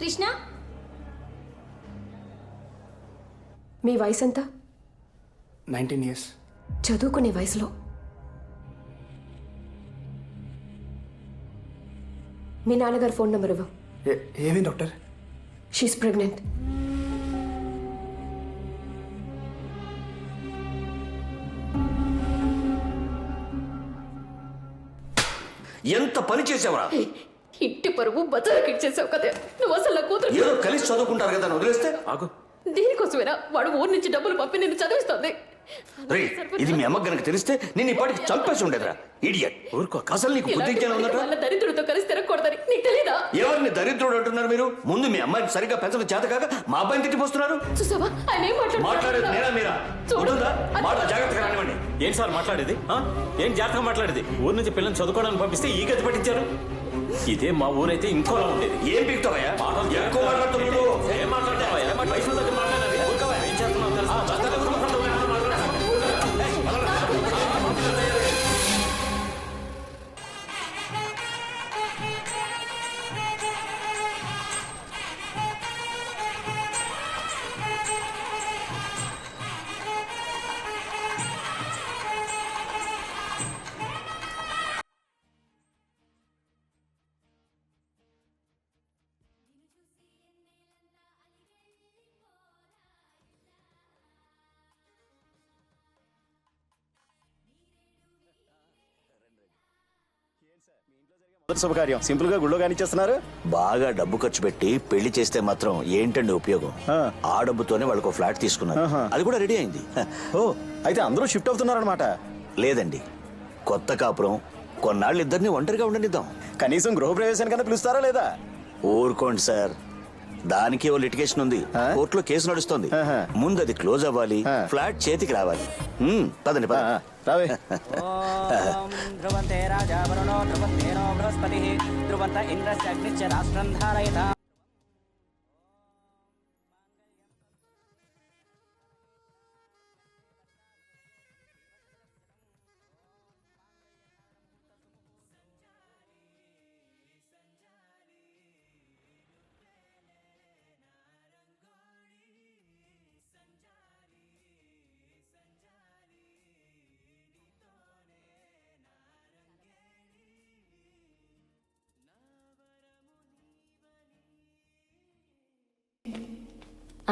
కృష్ణ, మీ వయసు ఎంత? 19 years. చదువుకునే వయసులో మీ నాన్నగారు ఫోన్ నెంబర్ ఇవ్వు. ఏమేం డాక్టర్? She's pregnant. ఎంత పని చేసావరా? ఇంటి పరువు బజారుకి ఇచ్చేసావు కదా. నువ్వు అసలు నా కూతురు ఏదో కలిసి చదువుకుంటారు కదా అని వదిలేస్తే ఆగు. దీనికోసమేనా వాడు ఊరి నుంచి డబ్బులు పంపి నేను చదివిస్తుంది? రే, ఇది మీ అమ్మకి గనక తెలిస్తే నేను ఇప్పటికి చంపేసి ఉండేదిరా. ఇడియట్. ఊరుకో. అసలు నీకు బుద్ధి జ్ఞానం ఉందట? వాళ్ళ దరిద్రుడితో కలిసి తిరగకూడదని నీకు తెలీదా? ఎవరిని దరిద్రుడు అంటున్నారు మీరు? ముందు మీ అమ్మాయిని సరిగ్గా పెంచడం చేత కాక మా అబ్బాయిని తిట్టిపోస్తున్నారు. చూసావా ఆయన ఏం మాట్లాడేది నేనా మీరా? ఉంటుందా? మాట జాగ్రత్తగా రానివ్వండి. ఏం సార్ మాట్లాడేది? ఏం జాగ్రత్తగా మాట్లాడేది? ఊరు నుంచి పిల్లల్ని చదువుకోవడానికి పంపిస్తే ఈ గతి పట్టించారు. ఇదే మా ఊరైతే ఇంకోలా ఉండేది. ఏం పీకుతావయ్యా? ఎక్కువ మాట్లాడుతున్నావు. ఏం మాట్లాడతావా? వయసు దగ్గర మాట్లాడాలి. ఏం చేస్తున్నావు తెలుసా? శుభకార్యం సింపుల్ గా గుళ్ళో కానిచ్చేస్తున్నారు. బాగా డబ్బు ఖర్చు పెట్టి పెళ్లి చేస్తే మాత్రం ఏంటండి ఉపయోగం? ఆ డబ్బుతోనే వాళ్ళకు ఫ్లాట్ తీసుకున్నారు. అది కూడా రెడీ అయింది. ఓ, అయితే అందరూ షిఫ్ట్ అవుతున్నారన్నమాట. లేదండి, కొత్త కాపురం కొన్నాళ్ళు ఇద్దరిని ఒంటరిగా ఉండనిద్దాం. కనీసం గృహప్రవేశానికన్నా పిలుస్తారా లేదా? ఊరుకోండి సార్, దానికి ఓ లిటిగేషన్ ఉంది. కోర్టులో కేసు నడుస్తుంది. ముందు అది క్లోజ్ అవ్వాలి, ఫ్లాట్ చేతికి రావాలి. పదండి పద. రావే. ధ్రువంతే రాజా వరుణో ధ్రువంతేనో బృహస్పతి ధ్రువంత ఇంద్రస్య అగ్నిశ్చ రాష్ట్రం ధారయత.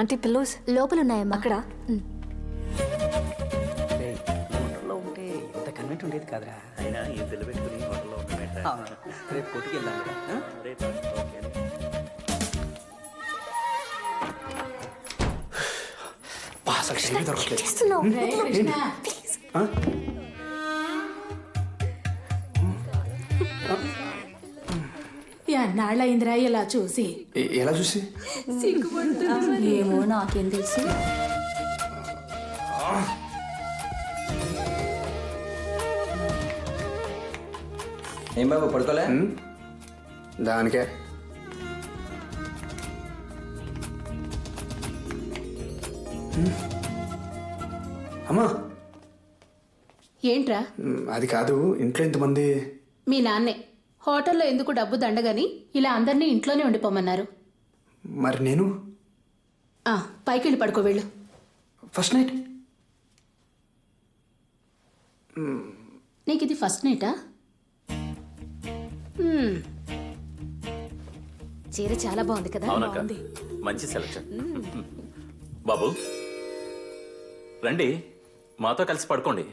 ఆంటీ పిల్లోస్ లోపల ఉన్నాయమ్మా. అక్కడ ఉంటే ఇంత కన్వెంట్ ఉండేది కాదురా. అయినా ఈ పిల్ల పెట్టుకుని హోటల్లో రేపు కొట్టుకు వెళ్దాం కదా. ఎన్నాళ్ళయిందిరా ఇలా చూసి? ఎలా చూసి? ఏమో నాకేం తెలుసు. ఏం బాబు పడుకోలే? దానికే అమ్మా. ఏంట్రా? అది కాదు, ఇంట్లో ఇంతమంది. మీ నాన్నే హోటల్లో ఎందుకు డబ్బు దండగని ఇలా అందరినీ ఇంట్లోనే ఉండిపోమన్నారు. మరి నేను పైకి వెళ్ళి పడుకో వెళ్ళు. ఫస్ట్ నైట్ నీకు ఇది ఫస్ట్ నైటా? చీర చాలా బాగుంది కదా. అవునక్క, మంచి సెలక్షన్. బాబు రండి, మాతో కలిసి పడుకోండి.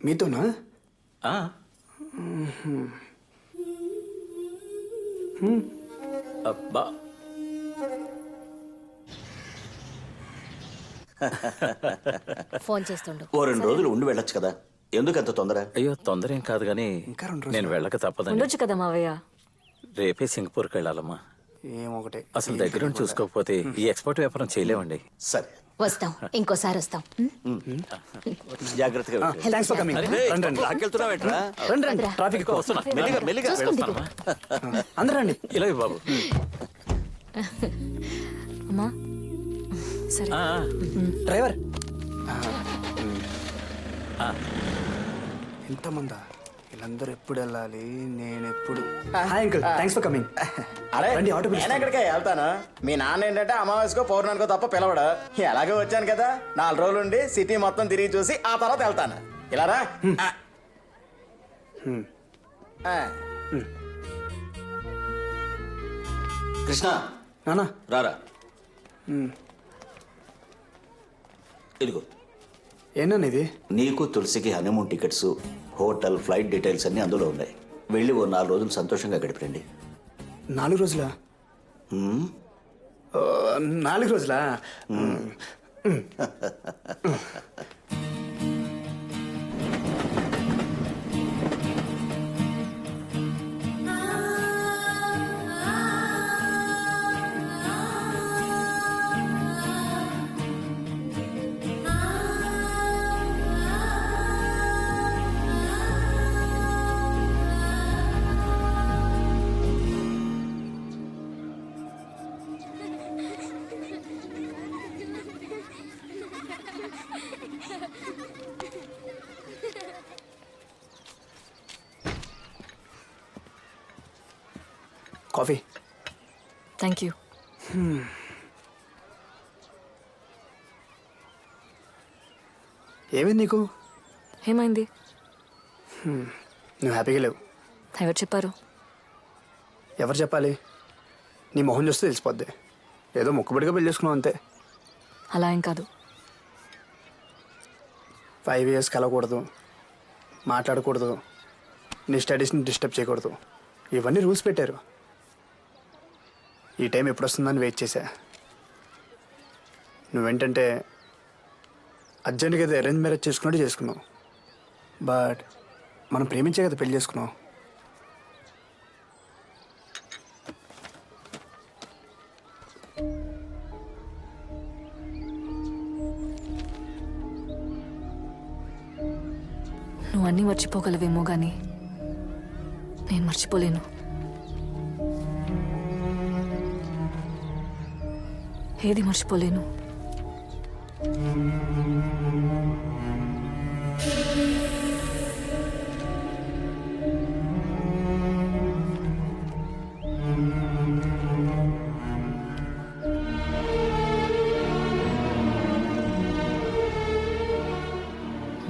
మీతోనా? అబ్బా, ఫోన్ చేస్తుండు. ఓ 2 రోజులు ఉండి వెళ్ళొచ్చు కదా, ఎందుకు అంత తొందర? అయ్యో తొందర ఏం కాదు కానీ నేను వెళ్ళక తప్పదండి. ఉండొచ్చు కదా మావయ్య. రేపే సింగపూర్కి వెళ్ళాలమ్మా. ఏమొకటే. అసలు దగ్గర నుంచి చూసుకోకపోతే ఈ ఎక్స్పోర్ట్ వ్యాపారం చేయలేమండి. సరే వస్తాం, ఇంకోసారి వస్తాం. జాగ్రత్తగా వెళ్ళు. Thanks for coming. రండి రండి. లాక్కెళ్తున్నావేంట్రా? రండి రండి. ట్రాఫిక్ ఎక్కువ. వస్తున్నా. మెల్లిగా మెల్లిగా. చూసుకోండి. అందరూ రండి. ఇలా ఇవ్వు బాబు. అమ్మా సరే. డ్రైవర్. ఎంతమందా? వీళ్ళందరూ ఎప్పుడు వెళ్ళాలి నేను ఎప్పుడు hi uncle thanks for coming అరే రండి, ఆటో నేను పిలుస్తాను. ఎక్కడికే వెళ్తాను. మీ నాన్న ఏంటంటే అమావాస్యకో పౌర్ణానికో తప్ప పిలవడు. ఎలాగో వచ్చాను కదా 4 రోజులు ఉండి సిటీ మొత్తం తిరిగి చూసి ఆ తర్వాత వెళ్తాను. ఇలారా కృష్ణ నానా రారా ఇదిగో ఏంటన్నా ఇది నీకు తులసికి honeymoon tickets, hotel, flight details అన్నీ అందులో ఉన్నాయి. వెళ్ళి ఓ 4 రోజులు సంతోషంగా గడిపండి. 4 రోజులా? 4 రోజులా? కాఫీ. Thank you. ఏమైంది నీకు? ఏమైంది? నువ్వు హ్యాపీగా లేవు. ఎవరు చెప్పారు? ఎవరు చెప్పాలి? నీ మొహం చూస్తే తెలిసిపోద్ది. ఏదో మొక్కుబడిగా పెళ్లి చేసుకున్నావు అంతే. అలా ఏం కాదు. 5 years కలవకూడదు, మాట్లాడకూడదు, నీ స్టడీస్ని డిస్టర్బ్ చేయకూడదు, ఇవన్నీ రూల్స్ పెట్టారు. ఈ టైం ఎప్పుడు వస్తుందని వెయిట్ చేశా. నువ్వేంటంటే అర్జెంట్గా ఏదో అరేంజ్ మ్యారేజ్ చేసుకున్నట్టు చేసుకున్నావు. బట్ మనం ప్రేమించే కదా పెళ్లి చేసుకున్నావు. నువ్వు అన్నీ మర్చిపోగలవేమో కానీ నేను మర్చిపోలేను. ఏది మర్చిపోలేను.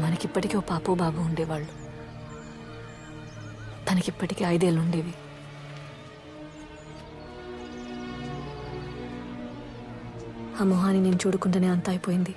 మనకిప్పటికీ ఓ పాపో బాబు ఉండేవాళ్ళు. తనకిప్పటికీ 5 ఏళ్ళు ఉండేవి. ఆ మొహాన్ని నేను చూడకుండానే అంత అయిపోయింది.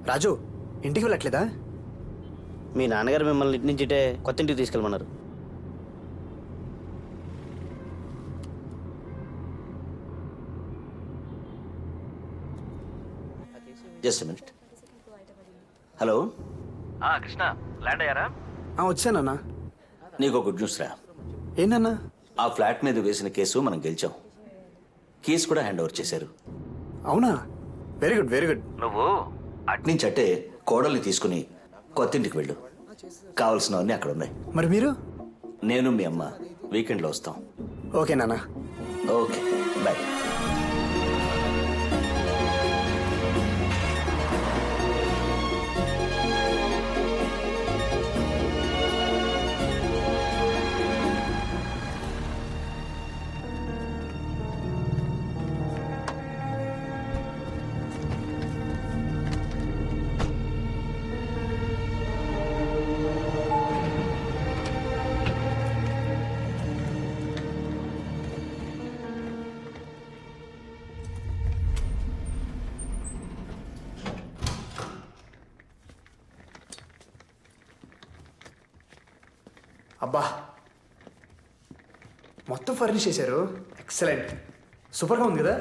రాజు ఇంటికి వెళ్ళట్లేదా? మీ నాన్నగారు మిమ్మల్ని ఇంటి నుంచి కొత్త ఇంటికి తీసుకెళ్ళమన్నారు. Just minute. Hello Krishna land అయ్యారా? వచ్చానన్నా. నీకు గుడ్ న్యూస్ రా. ఏంటన్నా? ఆ ఫ్లాట్ మీద వేసిన కేసు మనం గెలిచాం. కీస్ కూడా హ్యాండ్ ఓవర్ చేశారు. అవునా? Very good, very good. నువ్వు అట్నుంచి అట్టే కోడల్ని తీసుకుని కొత్తింటికి వెళ్ళు. కావలసినవన్నీ అక్కడ ఉన్నాయి. మరి మీరు? నేను మీ అమ్మ వీకెండ్లో వస్తాం. ఓకే నాన్న. Okay bye. అబ్బా, మొత్తం ఫర్నిష్ చేశారు. ఎక్సలెంట్, సూపర్గా ఉంది కదా.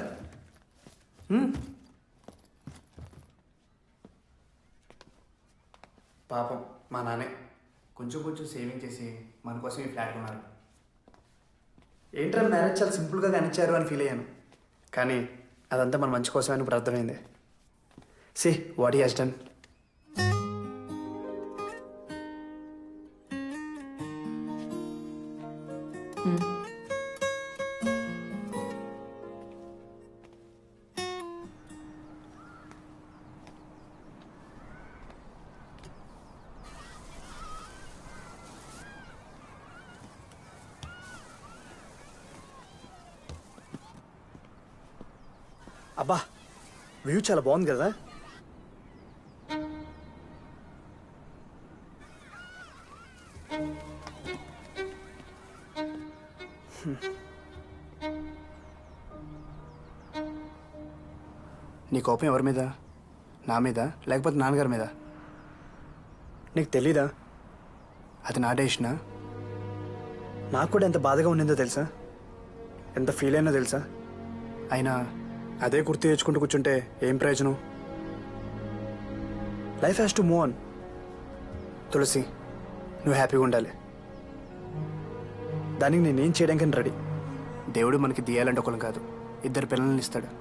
పాపం మా నాన్నే కొంచెం కొంచెం సేవింగ్ చేసి మన కోసం ఈ ఫ్లాట్ కొన్నారు. ఏంట్రా మ్యారేజ్ చాలా సింపుల్గా కానిచ్చారు అని ఫీల్ అయ్యాను, కానీ అదంతా మన మంచి కోసమని ఇప్పుడు అర్థమైంది. See what he has done. అబ్బా వ్యూ చాలా బాగుంది కదా. నీ కోపం ఎవరి మీద? నా మీద లేకపోతే నాన్నగారి మీద? నీకు తెలీదా అది నా డెసిషనా? నాకు కూడా ఎంత బాధగా ఉండిందో తెలుసా, ఎంత ఫీల్ అయినా తెలుసా. అయినా అదే గుర్తు తెచ్చుకుంటూ కూర్చుంటే ఏం ప్రయోజనం? Life has to move on. Tulasi, నువ్వు హ్యాపీగా ఉండాలి. దానికి నేనేం చేయడానికి రెడీ. దేవుడు మనకి దియాలంటే ఒకరు కాదు, 2 పిల్లల్ని ఇస్తాడు.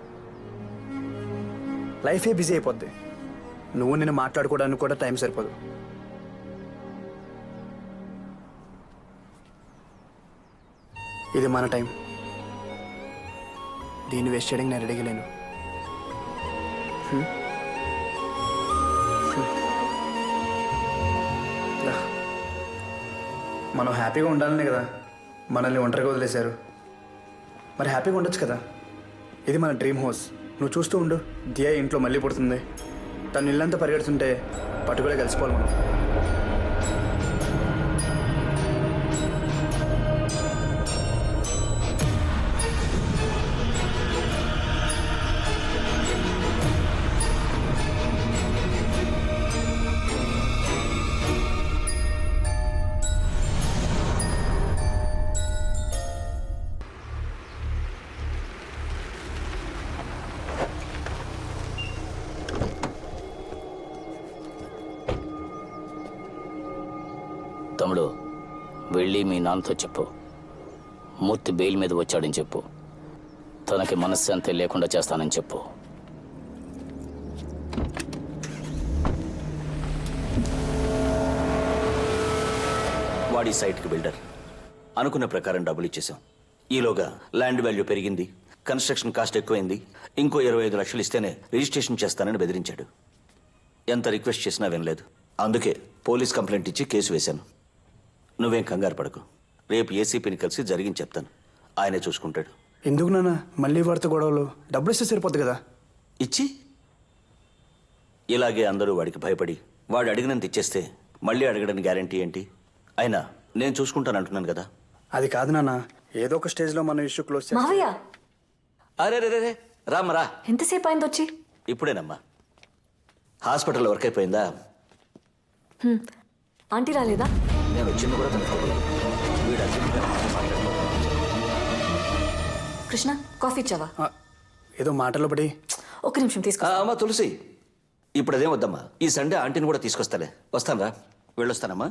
లైఫే బిజీ అయిపోద్ది, నువ్వు నేను మాట్లాడుకోవడానికి కూడా టైం సరిపోదు. ఇది మన టైం, దీన్ని వేస్ట్ చేయడానికి నేను రెడీగా లేను. మనం హ్యాపీగా ఉండాలనే కదా మనల్ని ఒంటరిగా వదిలేశారు. మరి హ్యాపీగా ఉండొచ్చు కదా. ఇది మన డ్రీమ్ హౌస్. నువ్వు చూస్తూ ఉండు, దియా ఇంట్లో మళ్ళీ పుడుతుంది. తను ఇల్లంతా పరిగెడుతుంటే పట్టుకులే కలిసిపోవాలి మనం. తమ్ముడు, వెళ్ళి మీ నాన్నతో చెప్పు, మూర్తి బెయిల్ మీద వచ్చాడని చెప్పు. తనకి మనశ్శాంతి లేకుండా చేస్తానని చెప్పు. వాడి సైట్కి బిల్డర్ అనుకున్న ప్రకారం డబ్బులు ఇచ్చేసాం. ఈలోగా ల్యాండ్ వాల్యూ పెరిగింది, కన్స్ట్రక్షన్ కాస్ట్ ఎక్కువైంది. ఇంకో 25 లక్షలు ఇస్తేనే రిజిస్ట్రేషన్ చేస్తానని బెదిరించాడు. ఎంత రిక్వెస్ట్ చేసినా వినలేదు. అందుకే పోలీస్ కంప్లైంట్ ఇచ్చి కేసు వేశాను. నువ్వేం కంగారు పడకు, రేపు ఏసీపీని కలిసి జరిగింది చెప్తాను, ఆయనే చూసుకుంటాడు. ఎందుకు నాన్న మళ్ళీ వాడితో గొడవలు? డబ్బులు ఇస్తే సరిపోద్ది కదా. ఇచ్చి ఇలాగే అందరూ వాడికి భయపడి వాడు అడిగినంత ఇచ్చేస్తే మళ్ళీ అడగడానికి గ్యారంటీ ఏంటి? అయినా నేను చూసుకుంటాను అంటున్నాను కదా. అది కాదు నాన్న, ఏదో ఒక స్టేజ్లో మన ఇష్యూ క్లోజ్ చేయాలి. మావయ్య, అరే రే రే రామ్మరా. ఎంతసేపు అయింది వచ్చి? ఇప్పుడేనమ్మా. హాస్పిటల్ వర్క్ అయిపోయిందా? ఆంటీ రాలేదా? నేను వచ్చింది కూడా తనకు తెలియదు. వీడు అర్జెంట్గా మాట్లాడుకోవాలి. కృష్ణ, కాఫీ ఇచ్చావా? ఏదో మాటలో పడి. ఒక్క నిమిషం తీసుకో. అమ్మా తులసి, ఇప్పుడు అదేం వద్దమ్మా. ఈ సండే ఆంటీని కూడా తీసుకొస్తాలే. వస్తాను రా, వెళ్ళొస్తానమ్మా.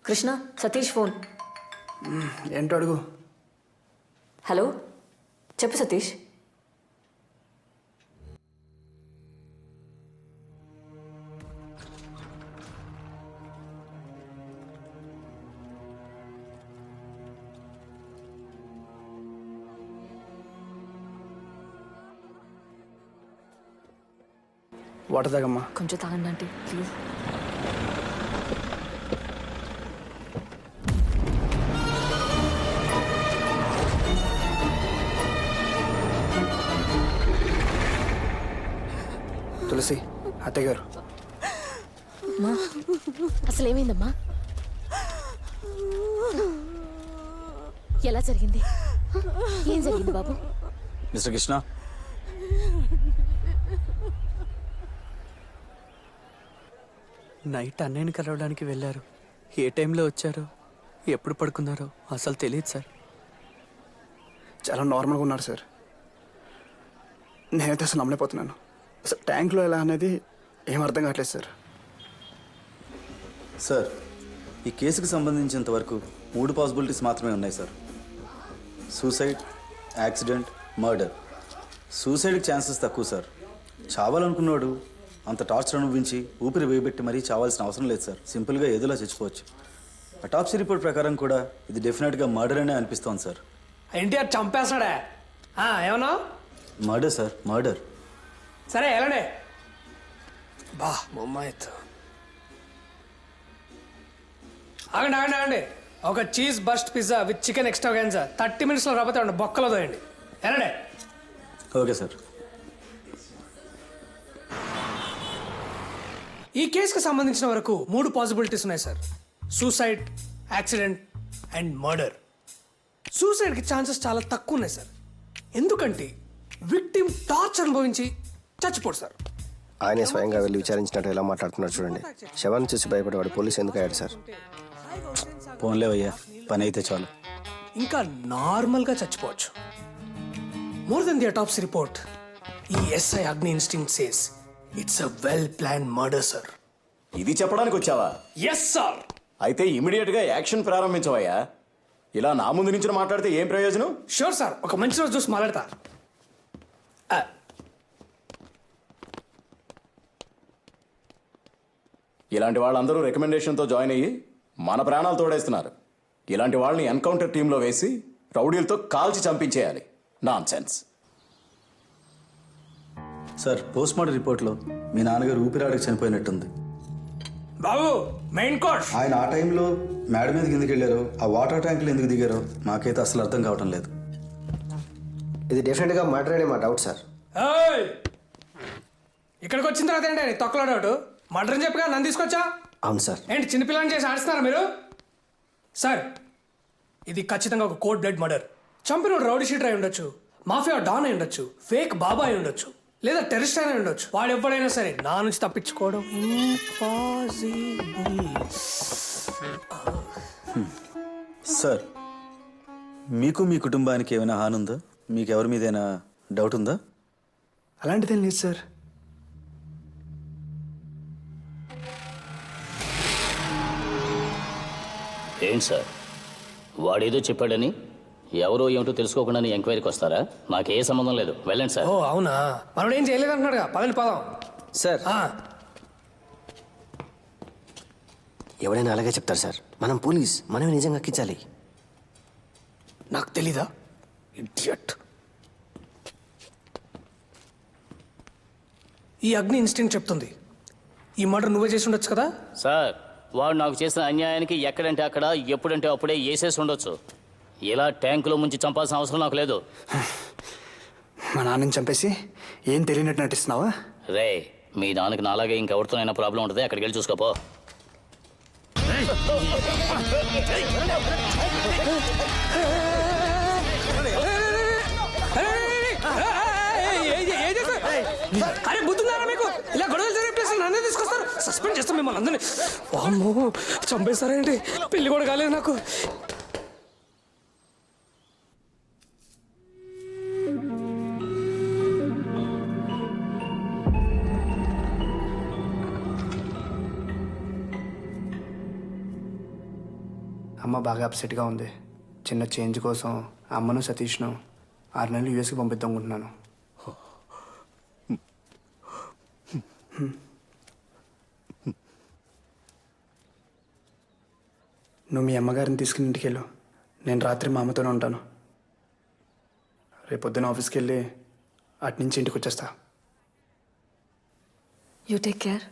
కృష్ణ, సతీష్ ఫోన్. ఏంటో అడుగు. హలో, చెప్పు సతీష్. వాటర్ తాగమ్మా. కొంచెం తాగండి ఆంటీ ప్లీజ్. తులసి, అత్తయ్య గారు. అసలు ఏమైందమ్మా? ఎలా జరిగింది? ఏం జరిగింది బాబు? మిస్టర్ కృష్ణ, నైట్ అన్నయ్యని కలవడానికి వెళ్ళారు. ఏ టైంలో వచ్చారో ఎప్పుడు పడుకున్నారో అసలు తెలియదు సార్. చాలా నార్మల్గా ఉన్నారు సార్. నేనైతే అసలు నమ్మలేకపోతున్నాను. అసలు ట్యాంక్లో ఎలా అనేది ఏం అర్థం కావట్లేదు సార్. సార్, ఈ కేసుకు సంబంధించినంత వరకు 3 పాసిబిలిటీస్ మాత్రమే ఉన్నాయి సార్. Suicide, accident, murder. సూసైడ్కి ఛాన్సెస్ తక్కువ సార్. చావాలనుకున్నాడు అంత టార్చర్ అనుభవించి ఊపిరి వేయబెట్టి మరీ చావాల్సిన అవసరం లేదు సార్. సింపుల్గా ఏదోలా చచ్చిపోవచ్చు. అటాప్సీ రిపోర్ట్ ప్రకారం కూడా ఇది డెఫినెట్గా మర్డర్ అనే అనిపిస్తోంది సార్. ఎన్టీఆర్ చంపేస్తాడా? ఏమన్నా? Murder sir, murder. సరే ఎలానే బా బొమ్మాయిత్. ఆగండి ఆగండి ఆగండి. ఒక cheese burst pizza with chicken extravaganza 30 minutesలో రాబోతే బొక్కలో దోయండి. ఎలానే? Okay sir. ఈ కేసుకు సంబంధించిన వరకు 3 పాసిబిలిటీస్ ఉన్నాయి sir. Suicide, accident and murder. సూసైడ్కి ఛాన్సెస్ చాలా తక్కువ ఉన్నాయి సార్. ఎందుకంటే విక్టిమ్ టార్చర్ అనుభవించి చచ్చిపోడు సార్. ఆయనే స్వయంగా వెళ్ళి విచారించినట్టు ఎలా మాట్లాడుతున్నారు చూడండి. శవాన్ని చూసి భయపడేవాడు పోలీసు ఎందుకు అయ్యాడు సార్? పోన్లేవయ్యా, పని అయితే చాలు. ఇంకా నార్మల్గా చచ్చిపోవచ్చు. More than the autopsy report, ఈ SI Agni instinct says it's a well plan murder sir. ఇది చెప్పడానికి వచ్చావా? Yes sir. అయితే ఇమీడియట్ గా యాక్షన్ ప్రారంభించవయ్యా. ఇలా నా ముందు నుంచి మాట్లాడితే ఏం ప్రయోజనం? షూర్ సార్, ఒక మంచి రోజు చూసి మాట్లాడతా. ఇలాంటి వాళ్ళందరూ రికమెండేషన్తో జాయిన్ అయ్యి మన ప్రాణాలు తోడేస్తున్నారు. ఇలాంటి వాళ్ళని ఎన్కౌంటర్ టీంలో వేసి రౌడీలతో కాల్చి చంపించేయాలి. Nonsense. Sir, post mortem రిపోర్ట్లో మీ నాన్నగారు ఊపిరాడకి చనిపోయినట్టుంది. బాబు మెయిన్ కోర్స్. ఆయన ఆ టైంలో మేడ మీదకి ఎందుకు వెళ్ళారో, ఆ వాటర్ ట్యాంకులు ఎందుకు దిగారో నాకైతే అసలు అర్థం కావటం లేదు. ఇది డెఫినెట్గా మర్డర్ అనే మా డౌట్ సార్. ఇక్కడికి వచ్చిన తర్వాత ఏంటి తొక్కలో డౌట్? మర్డర్ అని చెప్పగా నన్ను తీసుకొచ్చా? అవును సార్. ఏంటి చిన్నపిల్లని చేసి ఆడిస్తున్నారా మీరు? సార్, ఇది ఖచ్చితంగా ఒక కోల్డ్ బ్లడ్ మర్డర్. చంపిన రౌడీ షీటర్ అయి ఉండొచ్చు, మాఫియా డాన్ అయి ఉండొచ్చు, ఫేక్ బాబా అయి ఉండొచ్చు, లేదా టెర్రరిస్ట్ అయినా ఉండొచ్చు. వాడు ఎవడైనా సరే నా నుంచి తప్పించుకోవడం ఇంపాసిబుల్. సార్, మీకు మీ కుటుంబానికి ఏమైనా హాని ఉందా? మీకు ఎవరి మీదైనా డౌట్ ఉందా? అలాంటిదేం లేదు సార్. ఏంటి సార్, వాడేదో చెప్పాడని ఎవరో ఏమిటో తెలుసుకోకుండా ఎంక్వైరీకి వస్తారా? నాకే సంబంధం లేదు, వెళ్ళండి సార్. ఓ అవునా, మనోడు ఏం చేయలేదు అంటున్నాడుగా, పదండి పదం. సార్, ఎవడైనా అలాగే చెప్తారు సార్. మనం పోలీస్, మనమే నిజంగా ఎక్కించాలి. నాకు తెలీదా ఇడియట్? ఈ అగ్ని ఇన్స్టింక్ట్ చెప్తుంది ఈ మర్డర్ నువ్వే చేసి ఉండొచ్చు కదా. సార్ వాడు నాకు చేసిన అన్యాయానికి ఎక్కడంటే అక్కడ ఎప్పుడంటే అప్పుడే వేసేసి ఉండొచ్చు. ఇలా ట్యాంకులో ముంచి చంపాల్సిన అవసరం నాకు లేదు. మా నాన్నని చంపేసి ఏం తెలియనట్టు నటిస్తున్నావా? రే మీ నాన్నకి నాలాగే ఇంకెవరితోనైనా ప్రాబ్లం ఉంటుంది, అక్కడికి వెళ్ళి చూసుకోపో. అరే బుద్ధున్నారా మీకు? ఇలా గొడవలు జరిగే ప్లేస్ నన్నే తీసుకొస్తారు, సస్పెండ్ చేస్తాం మిమ్మల్ని అందరినీ. అమ్మో చంపేస్తారేంటి? పెళ్లి కూడా కాలేదు నాకు. అమ్మ బాగా అప్సెట్గా ఉంది. చిన్న చేంజ్ కోసం అమ్మను సతీష్ను 6 నెలలు యూఎస్కి పంపిద్దామనుకుంటున్నాను. నువ్వు మీ అమ్మగారిని తీసుకుని ఇంటికి వెళ్ళు. నేను రాత్రి మా అమ్మతోనే ఉంటాను. రేపొద్దున ఆఫీస్కి వెళ్ళి అట్నుంచి ఇంటికి వచ్చేస్తా. You take care.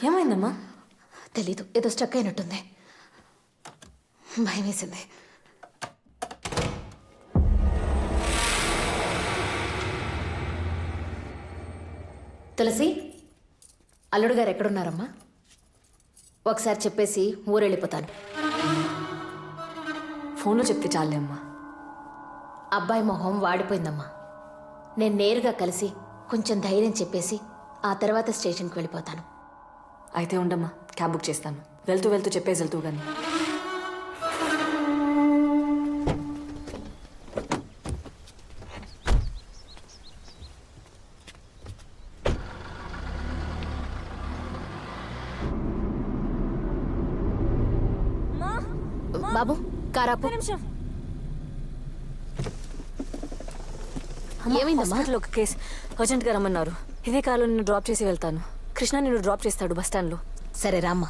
ఏమైందమ్మా? తెలీదు, ఏదో స్ట్రక్ అయినట్టుంది. భయం వేసింది. తులసి, అల్లుడు గారు ఎక్కడున్నారమ్మా? ఒకసారి చెప్పేసి ఊరెళ్ళిపోతాను. ఫోన్లో చెప్తే చాలే అమ్మా. అబ్బాయి మొహం వాడిపోయిందమ్మా. నేను నేరుగా కలిసి కొంచెం ధైర్యం చెప్పేసి ఆ తర్వాత స్టేషన్కి వెళ్ళిపోతాను. అయితే ఉండమ్మా, క్యాబ్ బుక్ చేస్తాను. వెళ్తూ వెళ్తూ చెప్పేసి వెళ్తూ కానీ. బాబు కారాపు. ఏమైందమ్మా? హాస్పిటల్ ఒక కేసు అర్జెంట్గా రమ్మన్నారు. ఇదే కారులో నిన్ను డ్రాప్ చేసి వెళ్తాను. కృష్ణ నిన్ను డ్రాప్ చేస్తాడు బస్ స్టాండ్లో. సరే రామ్మా.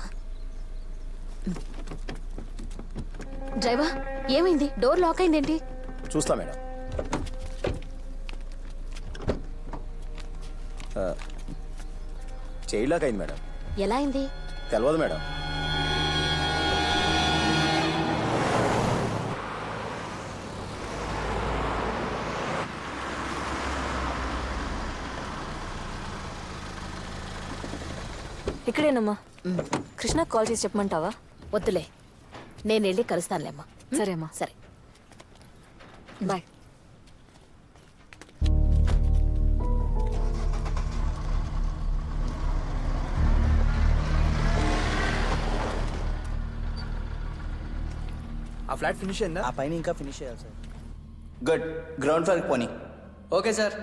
డ్రైవర్, ఏమైంది? డోర్ లాక్ అయిందేంటి? చూస్తా మేడం. చైల్డ్ లాక్ అయింది మేడం. ఎలా అయింది? తెలియదు మేడం. ఇక్కడేనమ్మా. కృష్ణ కాల్ చేసి చెప్పమంటావా? వద్దులే, నేను వెళ్ళి కలుస్తానులేమ్మా. సరే అమ్మా. సరే బాయ్. ఆ ఫ్లాట్ ఫినిష్ అయిందా? ఆ పైన ఇంకా ఫినిష్ చేయాలి సార్. గుడ్, గ్రౌండ్ ఫ్లోర్కి పోనీ. Okay sir.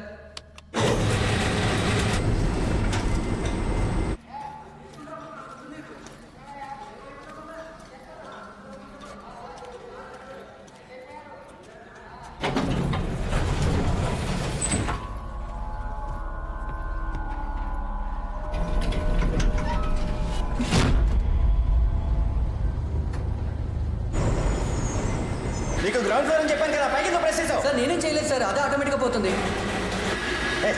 నీకు గ్రౌండ్ ఫ్లోర్ అని చెప్పాను కదా, పైకి ఎందుకు ప్రెస్ చేసావు? సార్ నేనేం చేయలేదు సార్, అదే ఆటోమేటిక్గా పోతుంది.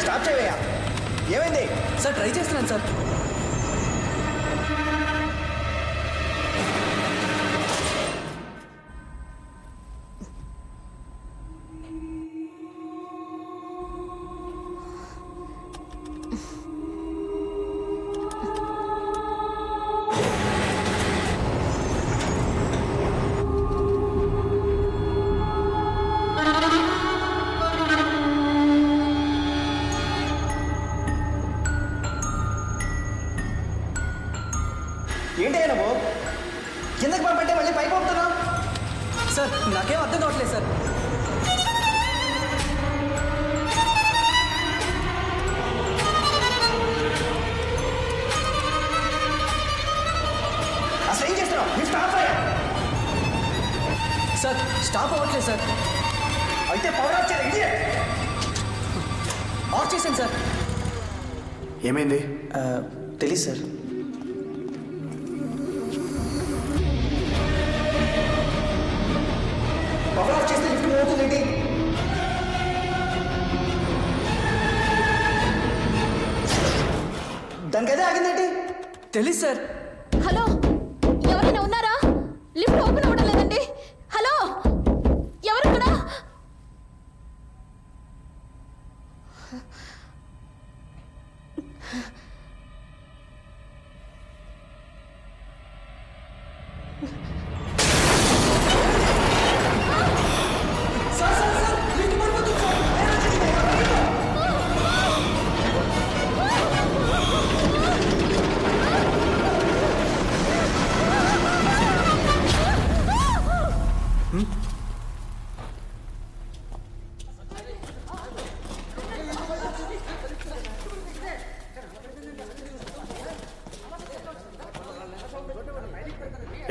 స్టాప్ చేయవయ్యా. ఏమైంది? సార్ ట్రై చేస్తున్నాను సార్. సార్ నాకేం అర్థం కావట్లేదు సార్. అసలు ఏం చేస్తున్నావు? సార్ స్టాప్ అవ్వట్లేదు సార్. అయితే పవర్ ఆఫ్ చేయాలి. ఆఫ్ చేశాను సార్. ఏమైంది? తెలీదు సార్. పవర్ ఆఫ్ చేస్తే లిఫ్ట్ పోతుందేంటి? దానికి అదే ఆగిందేంటి? తెలీదు సార్. హలో, ఎవరైనా ఉన్నారా? లిఫ్ట్ ఓపెన్ అవ్వడం లేదండి. హలో, ఎవరక్కడ?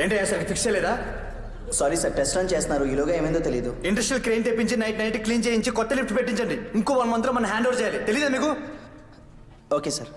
ఏంటి అసలు ఫిక్స్ చేయలేదా? సారీ సార్, టెస్ట్ రన్ చేస్తున్నారు. ఈలోగా ఏమైందో తెలియదు. ఇండస్ట్రియల్ క్రెయిన్ తెప్పించి నైట్ క్లీన్ చేయించి కొత్త లిఫ్ట్ పెట్టించండి. ఇంకో 1 month లో మనం హ్యాండ్ ఓవర్ చేయాలి. తెలీదా మీకు? Okay sir.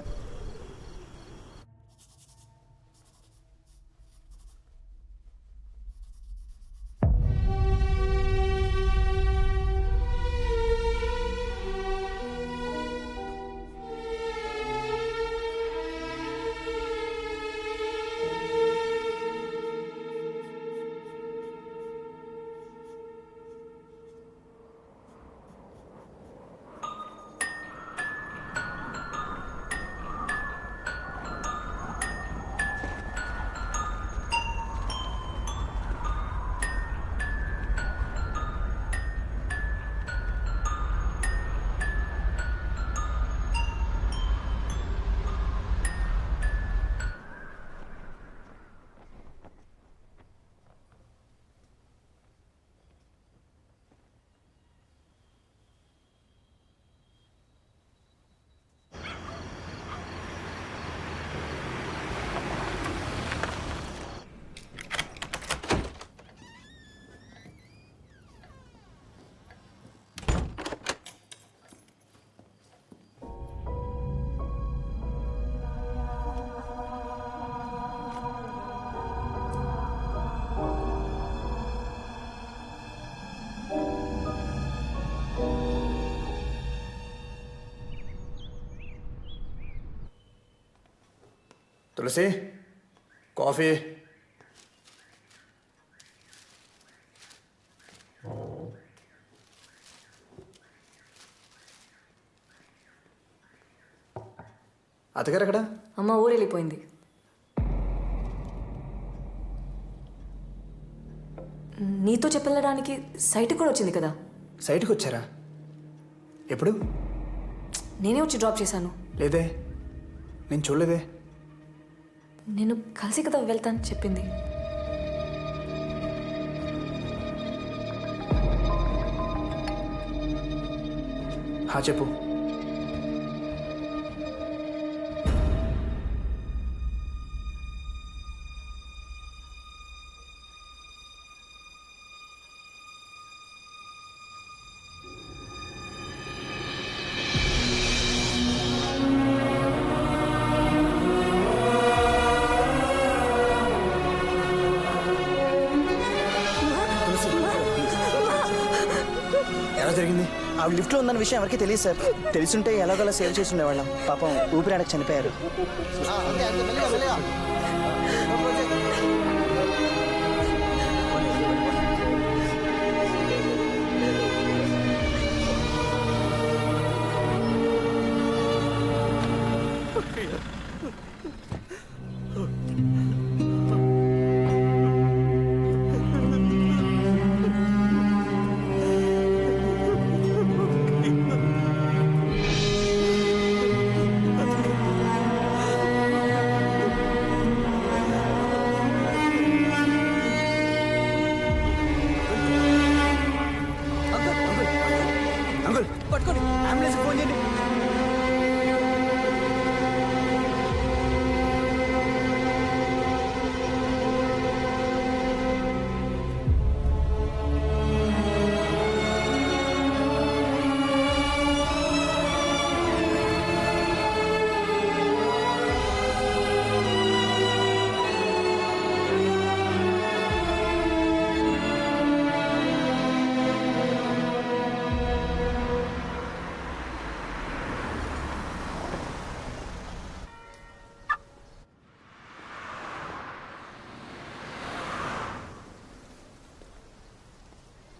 తులసి, కాఫీ. అత్తగారు ఎక్కడ? అమ్మ ఊరు వెళ్ళిపోయింది. నీతో చెప్పెళ్ళడానికి సైట్కి కూడా వచ్చింది కదా. సైట్కి వచ్చారా? ఎప్పుడు? నేనే వచ్చి డ్రాప్ చేశాను. లేదే, నేను చూడలేదే. నేను కలిసి కదా వెళ్తాను చెప్పింది. చెప్పు. ఎలా జరిగింది? ఆవిడ లిఫ్ట్లో ఉందన్న విషయం ఎవరికి తెలియదు సార్. తెలుసుంటే ఎలాగోలా సేవ్ చేసి ఉండేవాళ్ళం. పాపం ఊపిరాడక చనిపోయారు.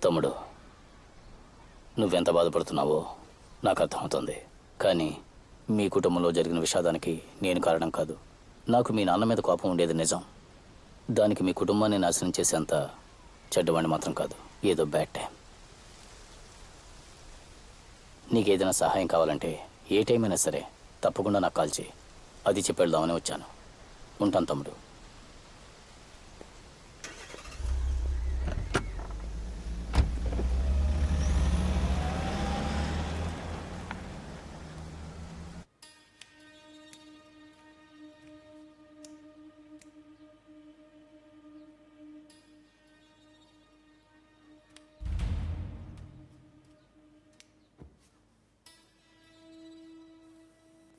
తమ్ముడు, నువ్వెంత బాధపడుతున్నావో నాకు అర్థమవుతుంది. కానీ మీ కుటుంబంలో జరిగిన విషాదానికి నేను కారణం కాదు. నాకు మీ నాన్న మీద కోపం ఉండేది నిజం. దానికి మీ కుటుంబాన్ని నాశనం చేసేంత చెడ్డవాడిని మాత్రం కాదు. ఏదో బ్యాడ్ టైం. నీకేదైనా సహాయం కావాలంటే ఏ టైం అయినా సరే తప్పకుండా నాకు కాల్ చేయి. అది చెప్పి వెళ్దామని వచ్చాను. ఉంటాను తమ్ముడు.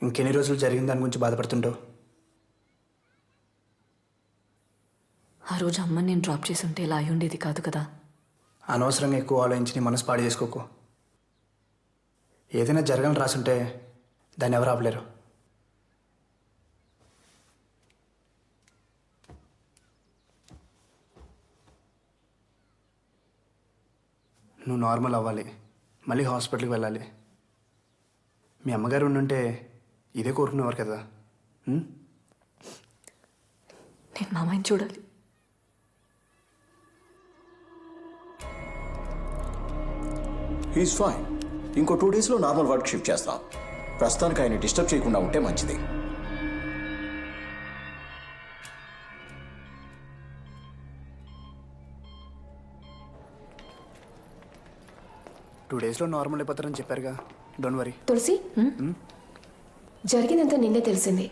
ఇంకెన్ని రోజులు జరిగిన దాని గురించి బాధపడుతుంటావు? ఆ రోజు అమ్మని నేను డ్రాప్ చేసి ఉంటే ఇలా అయి ఉండేది కాదు కదా. అనవసరంగా ఎక్కువ ఆలోచించి నీ మనసు పాడు చేసుకోకు. ఏదైనా జరగాలని రాసుంటే దాన్ని ఎవరు ఆపలేరు. నువ్వు నార్మల్ అవ్వాలి, మళ్ళీ హాస్పిటల్కి వెళ్ళాలి. మీ అమ్మగారు ఉండుంటే ఇదే కోరుకునేవారు కదా. నేను మామయ్యని చూడాలి. He's fine. ఇంకో 2 డేస్లో నార్మల్ వర్క్ షిఫ్ట్ చేస్తాం. ప్రస్తుతానికి ఆయన డిస్టర్బ్ చేయకుండా ఉంటే మంచిది. టూ డేస్లో నార్మల్ అయిపోతారని చెప్పారుగా. Don't worry. తులసి, జరిగిందంతా నిన్నే తెలిసింది.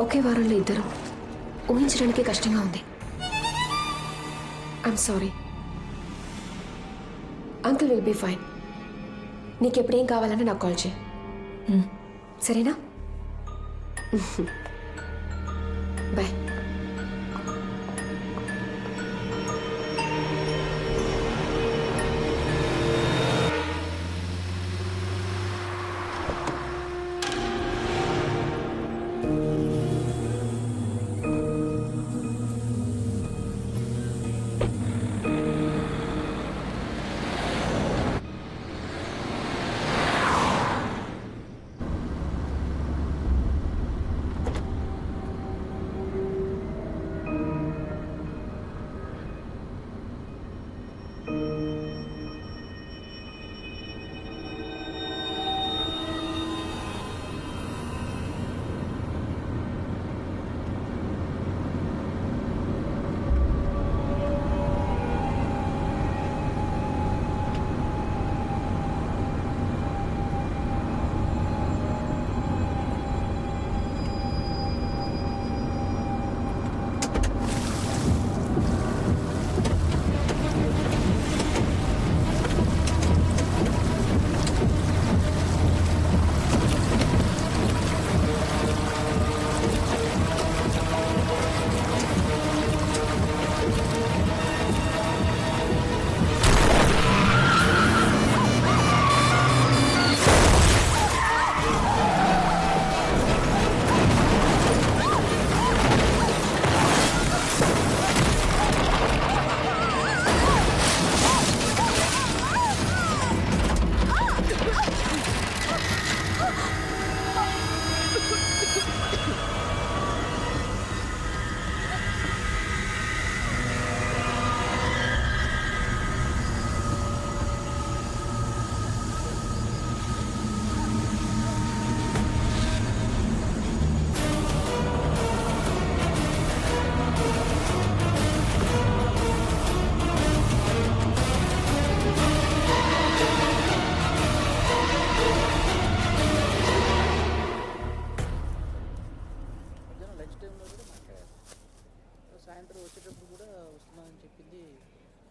ఒకే వారంలో ఇద్దరు ఊహించడానికి కష్టంగా ఉంది. I'm sorry. Uncle will be fine. నీకెప్పుడేం కావాలన్నా నాకు కాల్ చేయి, సరేనా? బాయ్.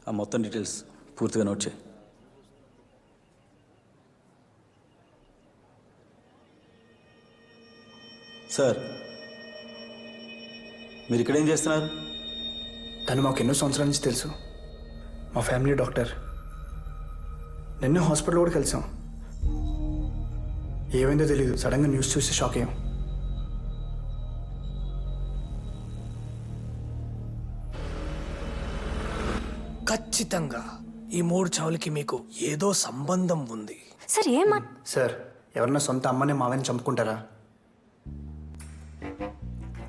ఆ మొత్తం డీటెయిల్స్ పూర్తిగా నోట్ చేయి. సార్, మీరు ఇక్కడ ఏం చేస్తున్నారు? తను మాకు ఎన్నో సంవత్సరాల నుంచి తెలుసు. మా ఫ్యామిలీ డాక్టర్. నిన్నే హాస్పిటల్ కూడా కలిసాం. ఏమైందో తెలీదు, సడన్గా న్యూస్ చూసి షాక్ అయ్యాం. ఖచ్చితంగా ఈ 3 చావులకి మీకు ఏదో సంబంధం ఉంది. సార్ ఏం సార్ ఎవరన్నా సొంత అమ్మని మావని చంపుకుంటారా?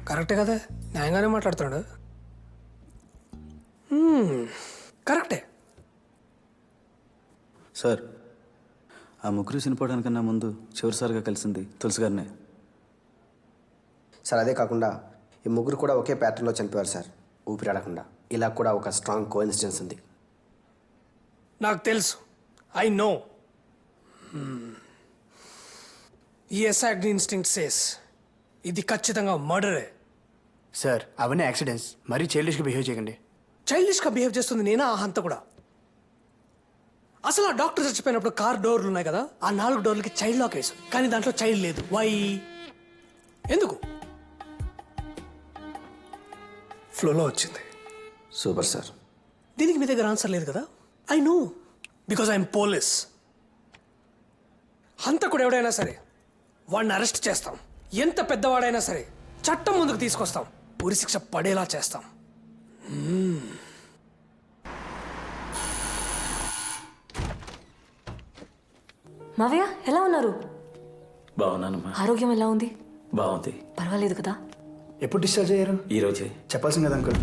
కరెక్టే కదా, న్యాయంగానే మాట్లాడుతున్నాడు. కరెక్టే. సార్ ఆ ముగ్గురు చనిపోవడానికన్నా ముందు చివరిసారిగా కలిసింది తులసి గారినే. సార్ అదే కాకుండా ఈ ముగ్గురు కూడా ఒకే ప్యాటర్న్లో చనిపోయారు సార్, ఊపిరాడకుండా. ఇలా కూడా ఒక స్ట్రాంగ్ కోఇన్సిడెన్స్ ఉంది. నాకు తెలుసు, ఐ నో. ఈ ఎస్ఆగ్ని ఇన్స్టింక్ట్ సేస్ ఇది ఖచ్చితంగా మర్డరే. సార్ అవన్నీ యాక్సిడెంట్స్, మరీ చైల్డిష్గా బిహేవ్ చేయకండి. చైల్డిష్గా బిహేవ్ చేస్తుంది నేనా ఆ హంత కూడా? అసలు ఆ డాక్టర్ చచ్చిపోయినప్పుడు కార్ డోర్లు ఉన్నాయి కదా, ఆ 4 డోర్లకి చైల్డ్ లాక్ వేసు, కానీ దాంట్లో చైల్డ్ లేదు. వై? ఎందుకు? ఫ్లోలో వచ్చింది. Super sir. దీనికి మీ దగ్గర ఆన్సర్ లేదు కదా? I know, because I'm police. హంతకుడు ఎవడైనా సరే వాడిని అరెస్ట్ చేస్తాం. ఎంత పెద్దవాడైనా సరే చట్టం ముందుకు తీసుకొస్తాం, ఉరి శిక్ష పడేలా చేస్తాం. మావయ్య ఎలా ఉన్నారు? బాగున్నానమ్మా. ఆరోగ్యం ఎలా ఉంది? బాగుంది. పర్వాలేదు కదా? ఎప్పుడు డిశ్చార్జ్ అయ్యారు? ఈరోజే. చెప్పాల్సింది కదా అంకుల్,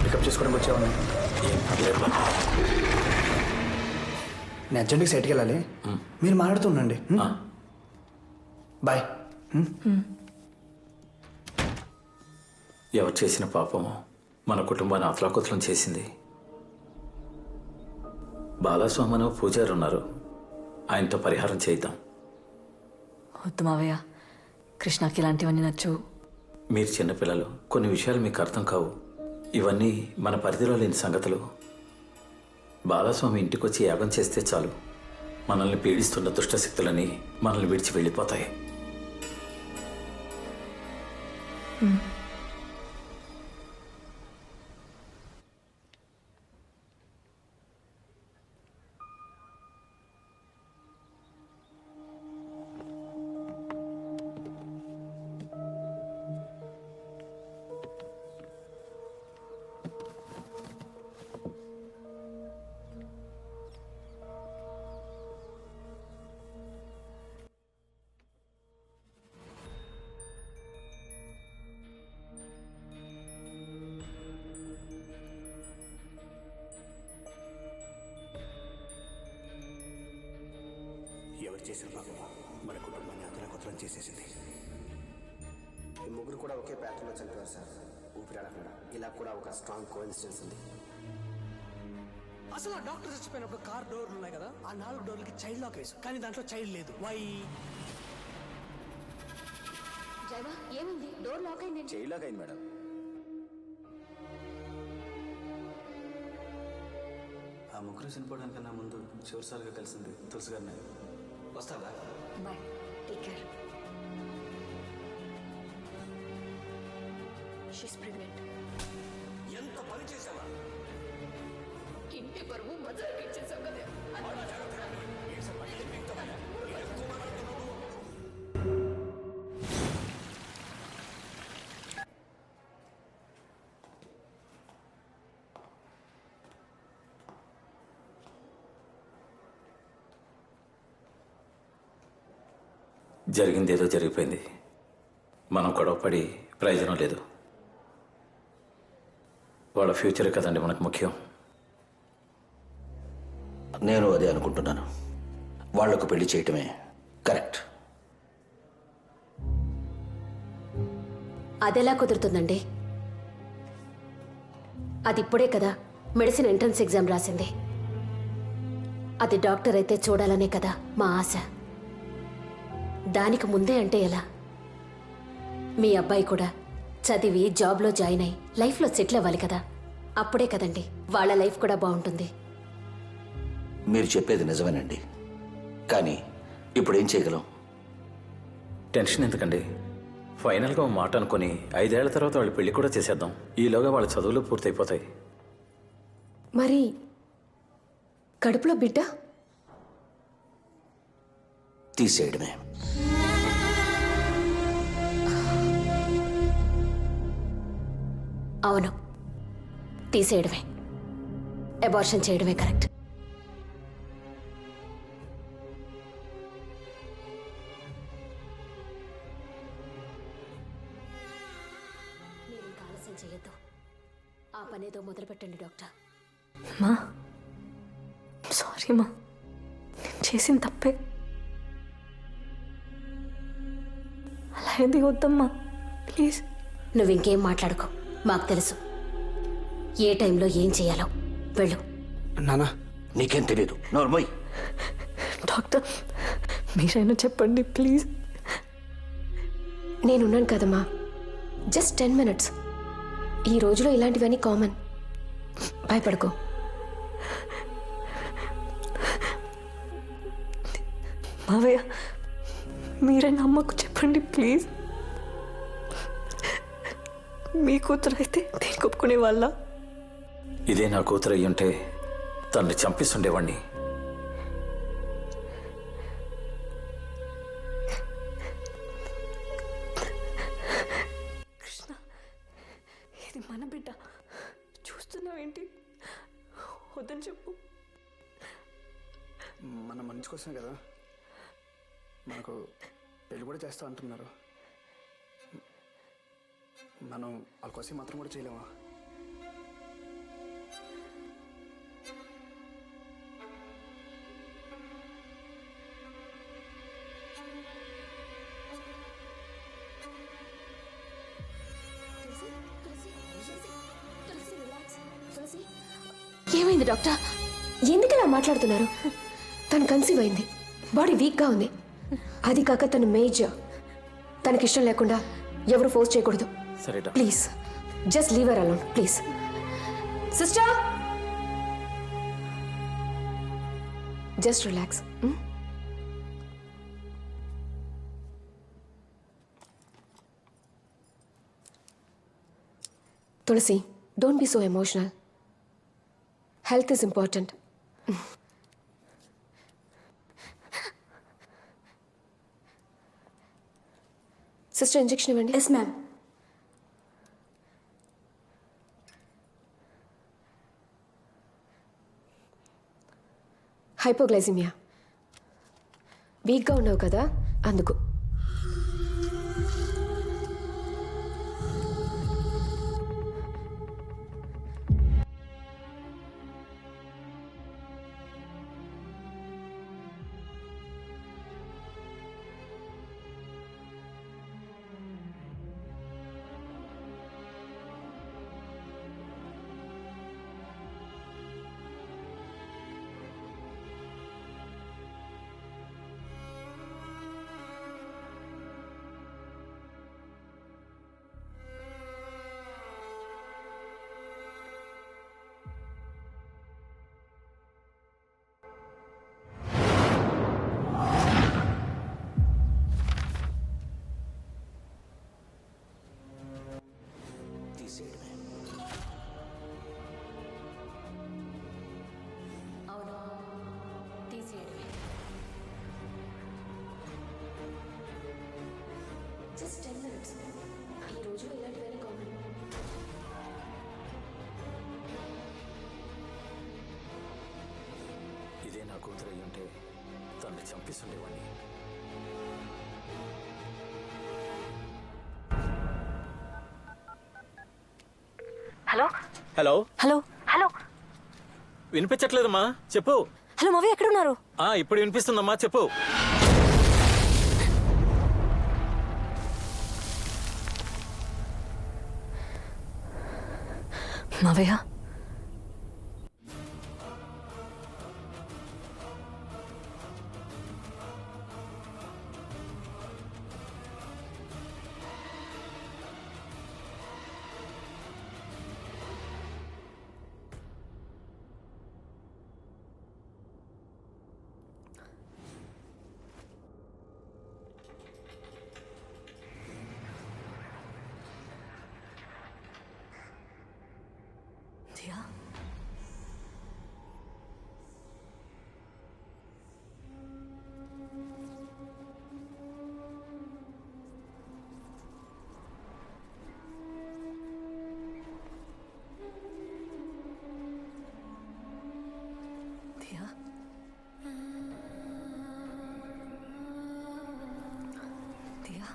పికప్ చేసుకోవడానికి వచ్చేవాడిని. ఏం పర్లేదు బాబు. నేను అర్జెంట్గా సైట్కి వెళ్ళాలి, మీరు మాట్లాడుతూ ఉండండి. బాయ్. ఎవరు చేసిన పాపమో మన కుటుంబాన్ని అతలాకుతలం చేసింది. బాలస్వామను పూజారు ఉన్నారు, ఆయనతో పరిహారం చేద్దాం. వద్దు మావయ్య, కృష్ణకి ఇలాంటివన్నీ నచ్చవు. మీరు చిన్నపిల్లలు, కొన్ని విషయాలు మీకు అర్థం కావు. ఇవన్నీ మన పరిధిలో లేని సంగతులు. బాలస్వామి ఇంటికి వచ్చి యాగం చేస్తే చాలు, మనల్ని పీడిస్తున్న దుష్టశక్తులని మనల్ని విడిచి వెళ్ళిపోతాయి. ఎవరు చేసిన పాపమో మన కుటుంబాన్ని అతలాకుతలం చేసేసింది. ఈ ముగ్గురు కూడా ఒకే ప్యాటర్న్లో చనిపోయారు సార్, ఊపిరాడకుండా. ఇలా కూడా ఒక స్ట్రాంగ్ కోఇన్సిడెన్స్ ఉంది. అసలు ఆ డాక్టర్ చచ్చిపోయినప్పుడు కార్ డోర్లు ఉన్నాయి కదా, ఆ 4 డోర్లకి చైల్డ్ లాక్ వేసు, కానీ దాంట్లో చైల్డ్ లేదు. వై? ఏమైంది? డోర్ లాక్ అయింది. చేయలాగా అయింది మేడం. ఆ ముగ్గురు చనిపోవడానికన్నా ముందు చివరిసారిగా కలిసింది తులసి గారినే. వస్తావా? Bye, take care. She's pregnant. ఎంత పని చేసావా? ఇంటి పరువు మజాకి ఇచ్చేసాం కదా. జరిగింది ఏదో జరిగిపోయింది, మనం గొడవపడి ప్రయోజనం లేదు. వాళ్ళ ఫ్యూచర్ కదండి మనకు ముఖ్యం. నేను అదే అనుకుంటున్నాను. వాళ్లకు పెళ్లి చేయటమే కరెక్ట్. అదెలా కుదురుతుందండి? అది ఇప్పుడే కదా మెడిసిన్ ఎంట్రన్స్ ఎగ్జామ్ రాసింది. అది డాక్టర్ అయితే చూడాలనే కదా మా ఆశ. దానికి ముందే అంటే ఎలా? మీ అబ్బాయి కూడా చదివి జాబ్లో జాయిన్ అయ్యి లైఫ్లో సెటిల్ అవ్వాలి కదా, అప్పుడే కదండి వాళ్ళ లైఫ్ కూడా బాగుంటుంది. మీరు చెప్పేది నిజమేనండి, కానీ ఇప్పుడు ఏం చేయగలం? టెన్షన్ ఎందుకండి? ఫైనల్గా ఒక మాట అనుకుని 5 ఏళ్ల తర్వాత వాళ్ళ పెళ్లి కూడా చేసేద్దాం. ఈలోగా వాళ్ళ చదువులు పూర్తయిపోతాయి. మరి కడుపులో బిడ్డ? తీసేయడమే. అవును, తీసేయడమే. అబార్షన్ చేయడమే కరెక్ట్. మీరు ఇంకా ఆలస్యం చేయొద్దు. ఆ పనేదో మొదలు పెట్టండి డాక్టర్. మా సారీ మా, నేను చేసిన తప్పే. అలా ఏది వద్దమ్మా ప్లీజ్. నువ్వు ఇంకేం మాట్లాడుకో, మాకు తెలుసు ఏ టైంలో ఏం చేయాలో. వెళ్ళు. నానా నీకేం తెలీదు, నోర్మోయ్. డాక్టర్ మీరైనా చెప్పండి ప్లీజ్. నేనున్నాను కదమ్మా, జస్ట్ 10 minutes. ఈ రోజులో ఇలాంటివన్నీ కామన్. భయపడుకో. మావయ్య మీరే నమ్మకు చెప్పండి ప్లీజ్. మీ కూతురు అయితే దేనికి ఒప్పుకునే వాళ్ళ? ఇదే నా కూతురు అయ్యుంటే తన్ని చంపిస్తుండేవాణ్ణి. కృష్ణ ఇది మన బిడ్డ, చూస్తున్నావేంటి? వద్దని చెప్పు. మన మంచి కోసమే కదా, మనకు పెళ్లి కూడా చేస్తా అంటున్నారు. మనం వాళ్ళ కోసం మాత్రం కూడా చేయలేమా? ఏమైంది డాక్టర్? ఎందుకలా మాట్లాడుతున్నారు? తను కన్సీవ్ అయింది, బాడీ వీక్గా ఉంది. అది కాక తను మేజర్. తనకిష్టం లేకుండా ఎవరు ఫోర్స్ చేయకూడదు. సరే doctor. Please just leave her alone please. Sister just relax. Tulasi, don't be so emotional. Health is important. Sister injection ఇవ్వండి. Yes ma'am. హైపోగ్లైసిమియా. వీక్గా ఉన్నావు కదా అందుకు. అవును, తీసేయడమే. Just 10 minutes. ఈ రోజు ఇలాంటివన్నీ కామన్. ఇదే నా కూతురు అయ్యుంటే తన్ని చంపిస్తుండేవాణ్ణి. హలో హలో హలో హలో వినిపించట్లేదమ్మా, చెప్పు. హలో మావయ్య ఎక్కడ ఉన్నారు? ఇప్పుడు వినిపిస్తుందమ్మా, చెప్పు. మావయ్య దియా దియా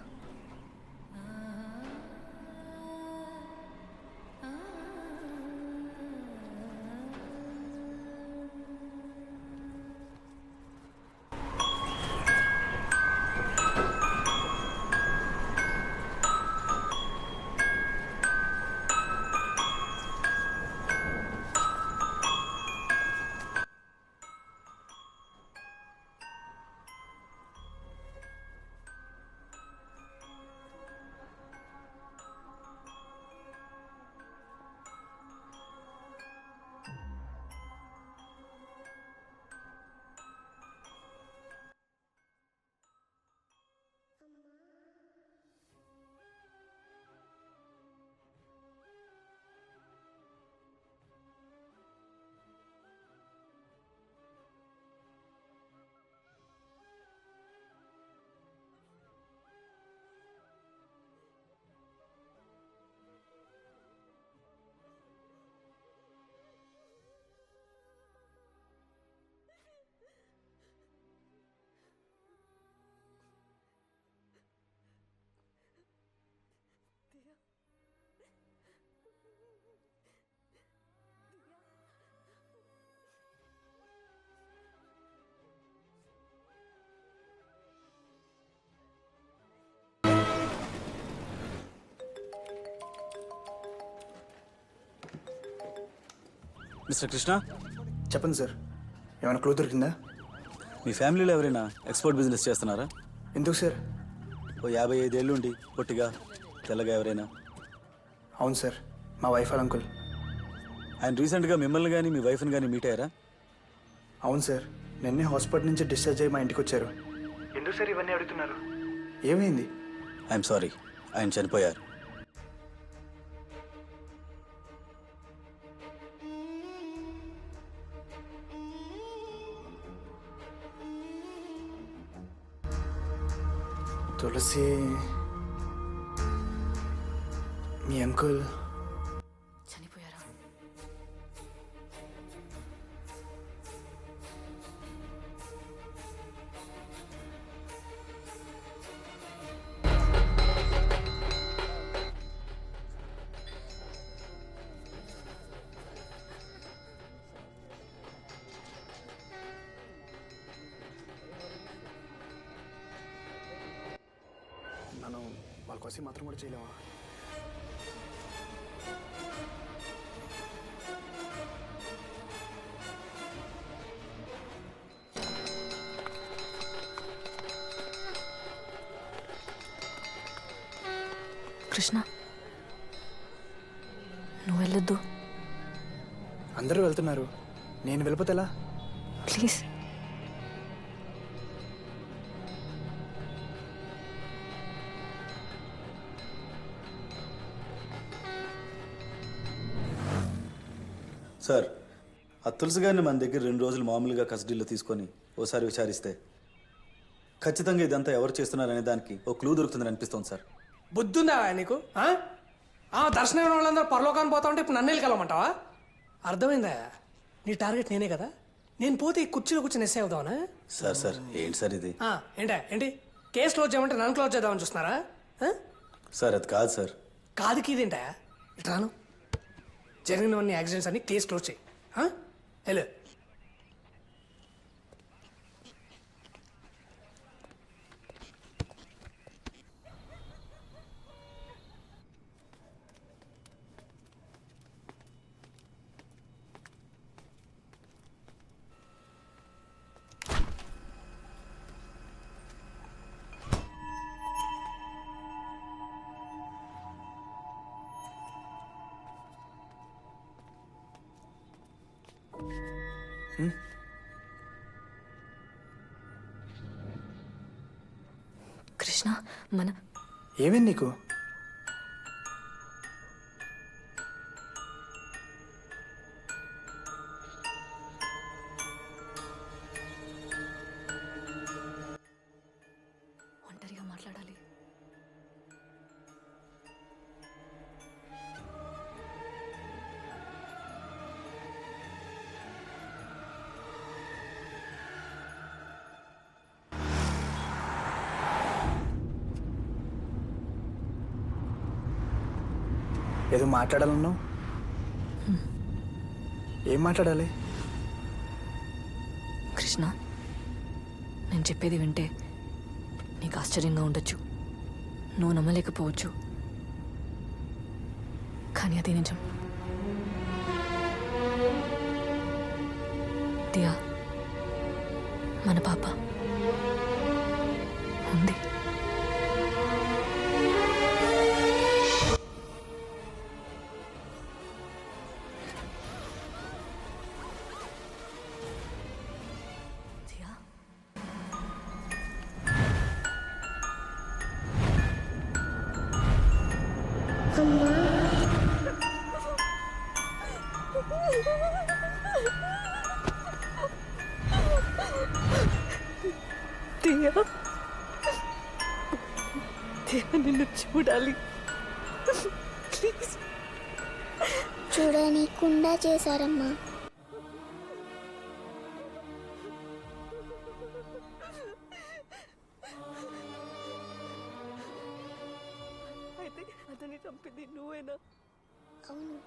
మిస్టర్ కృష్ణ, చెప్పండి సార్, ఏమైనా క్లూ దొరికిందా? మీ ఫ్యామిలీలో ఎవరైనా ఎక్స్పోర్ట్ బిజినెస్ చేస్తున్నారా? ఎందుకు సార్? ఓ 55 ఏళ్ళు ఉండి పొట్టిగా తెల్లగా ఎవరైనా? అవును సార్, మా వైఫ్ వాళ్ళ అంకుల్. ఆయన రీసెంట్గా మిమ్మల్ని కానీ మీ వైఫ్ని కానీ మీట్ అయ్యారా? అవును సార్, నిన్నే హాస్పిటల్ నుంచి డిశ్చార్జ్ అయ్యి మా ఇంటికి వచ్చారు. ఎందుకు సార్ ఇవన్నీ అడుగుతున్నారు? ఏమైంది? ఐఎమ్ సారీ, ఆయన చనిపోయారు. తులసి మీ అంకుల్ చనిపోయారా? మనం వాళ్ళ కోసం మాత్రం కూడా చేయలేమా? కృష్ణ, నువ్వు వెళ్ళొద్దు. అందరూ వెళ్తున్నారు, నేను వెళ్ళిపోతే ఎలా? ప్లీజ్. సార్, ఆ తులసి గారిని మన దగ్గర 2 రోజులు మామూలుగా కస్టడీలో తీసుకొని ఓసారి విచారిస్తే ఖచ్చితంగా ఇదంతా ఎవరు చేస్తున్నారనే దానికి ఓ క్లూ దొరుకుతుందని అనిపిస్తోంది సార్. బుద్ధుందా నీకు? దర్శనం వాళ్ళందరూ పరలోకాన్ని పోతా ఉంటే ఇప్పుడు నన్ను వెళ్ళమంటావా? అర్థమైందా? నీ టార్గెట్ నేనే కదా. నేను పోతే ఈ కుర్చీలో కూర్చొని ఎస్ఐ అవుదామనా? సార్ ఏంటి సార్ ఇది? ఏంటి కేసు క్లోజ్ చేయమంటే నన్ను క్లోజ్ చేద్దామని చూస్తున్నారా? సార్ అది కాదు సార్. కాదు కీదేంటా? ఇట్లాను జరిగినవన్నీ యాక్సిడెంట్స్ అన్ని కేసు క్లోజ్ చేయి. హలో, కృష్ణ, మన ఏమైంది నీకు? ఒంటరిగా మాట్లాడాలి. ఏదో మాట్లాడాలన్నావు. ఏం మాట్లాడాలి? కృష్ణ, నేను చెప్పేది వింటే నీకు ఆశ్చర్యంగా ఉండొచ్చు, నువ్వు నమ్మలేకపోవచ్చు, కానీ అది నిజం. దియా మన పాప ఉంది. దియా, దియా, దియా, నిన్ను చూడాలి. ప్లీజ్. చూడనీకుండా చేశారమ్మా. అయితే అతన్ని చంపింది నువ్వేనా? అవును.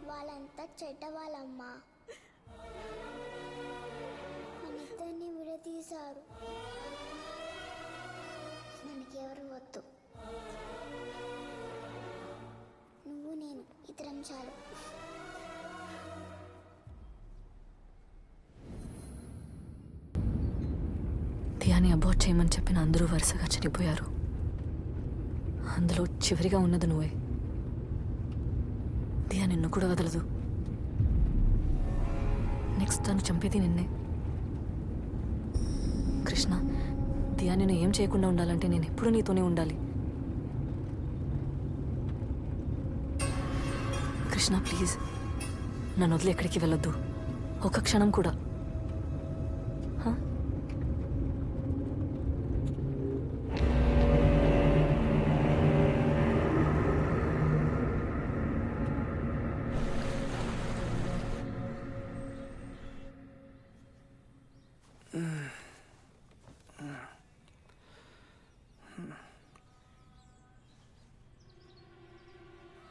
వాళ్ళంతా చెడ్డవాళ్ళమ్మా. మనిద్దరిని విడదీశారు. మనకెవరు వద్దు. నువ్వు నేను ఇద్దరం చాలు. దియాని అబార్ట్ చేయమని చెప్పిన అందరూ వరుసగా చనిపోయారు. అందులో చివరిగా ఉన్నది నువ్వే. దియా నిన్ను కూడా వదలదు. నెక్స్ట్ తను చంపేది నిన్నే. కృష్ణ, దియా నేను ఏం చేయకుండా ఉండాలంటే నేను ఎప్పుడూ నీతోనే ఉండాలి. కృష్ణ ప్లీజ్, నన్ను వదిలి ఎక్కడికి వెళ్ళొద్దు, ఒక్క క్షణం కూడా. హా?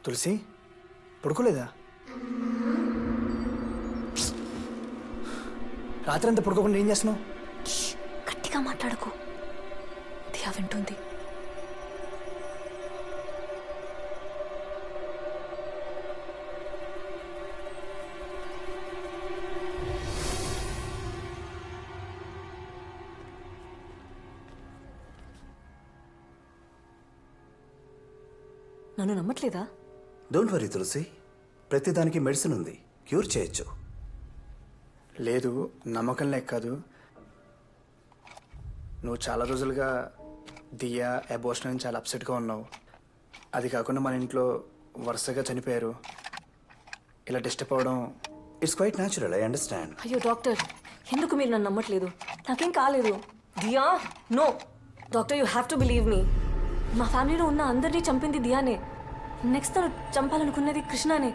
తులసి పడుకోలేదా? రాత్రి అంతా పడుకోకుండా ఏం చేస్తున్నావు? గట్టిగా మాట్లాడకు, దియా వింటుంది. నన్ను నమ్మట్లేదా? డోంట్ వరీ తులసి, ప్రతిదానికి మెడిసిన్ ఉంది, క్యూర్ చేయొచ్చు. లేదు, నమ్మకం లేక కాదు. నువ్వు చాలా రోజులుగా దియా అబోర్షన్ అని చాలా అప్సెట్గా ఉన్నావు. అది కాకుండా మన ఇంట్లో వరుసగా చనిపోయారు. ఇలా డిస్టర్బ్ అవ్వడం it's quite natural, I understand. అయ్యో డాక్టర్, ఎందుకు మీరు నన్ను నమ్మట్లేదు? నాకేం కాలేదు. Diya, no doctor, you have to believe me. మా ఫ్యామిలీలో ఉన్న అందరినీ చంపింది దియానే. నెక్స్ట్ తను చంపాలనుకున్నది కృష్ణనే.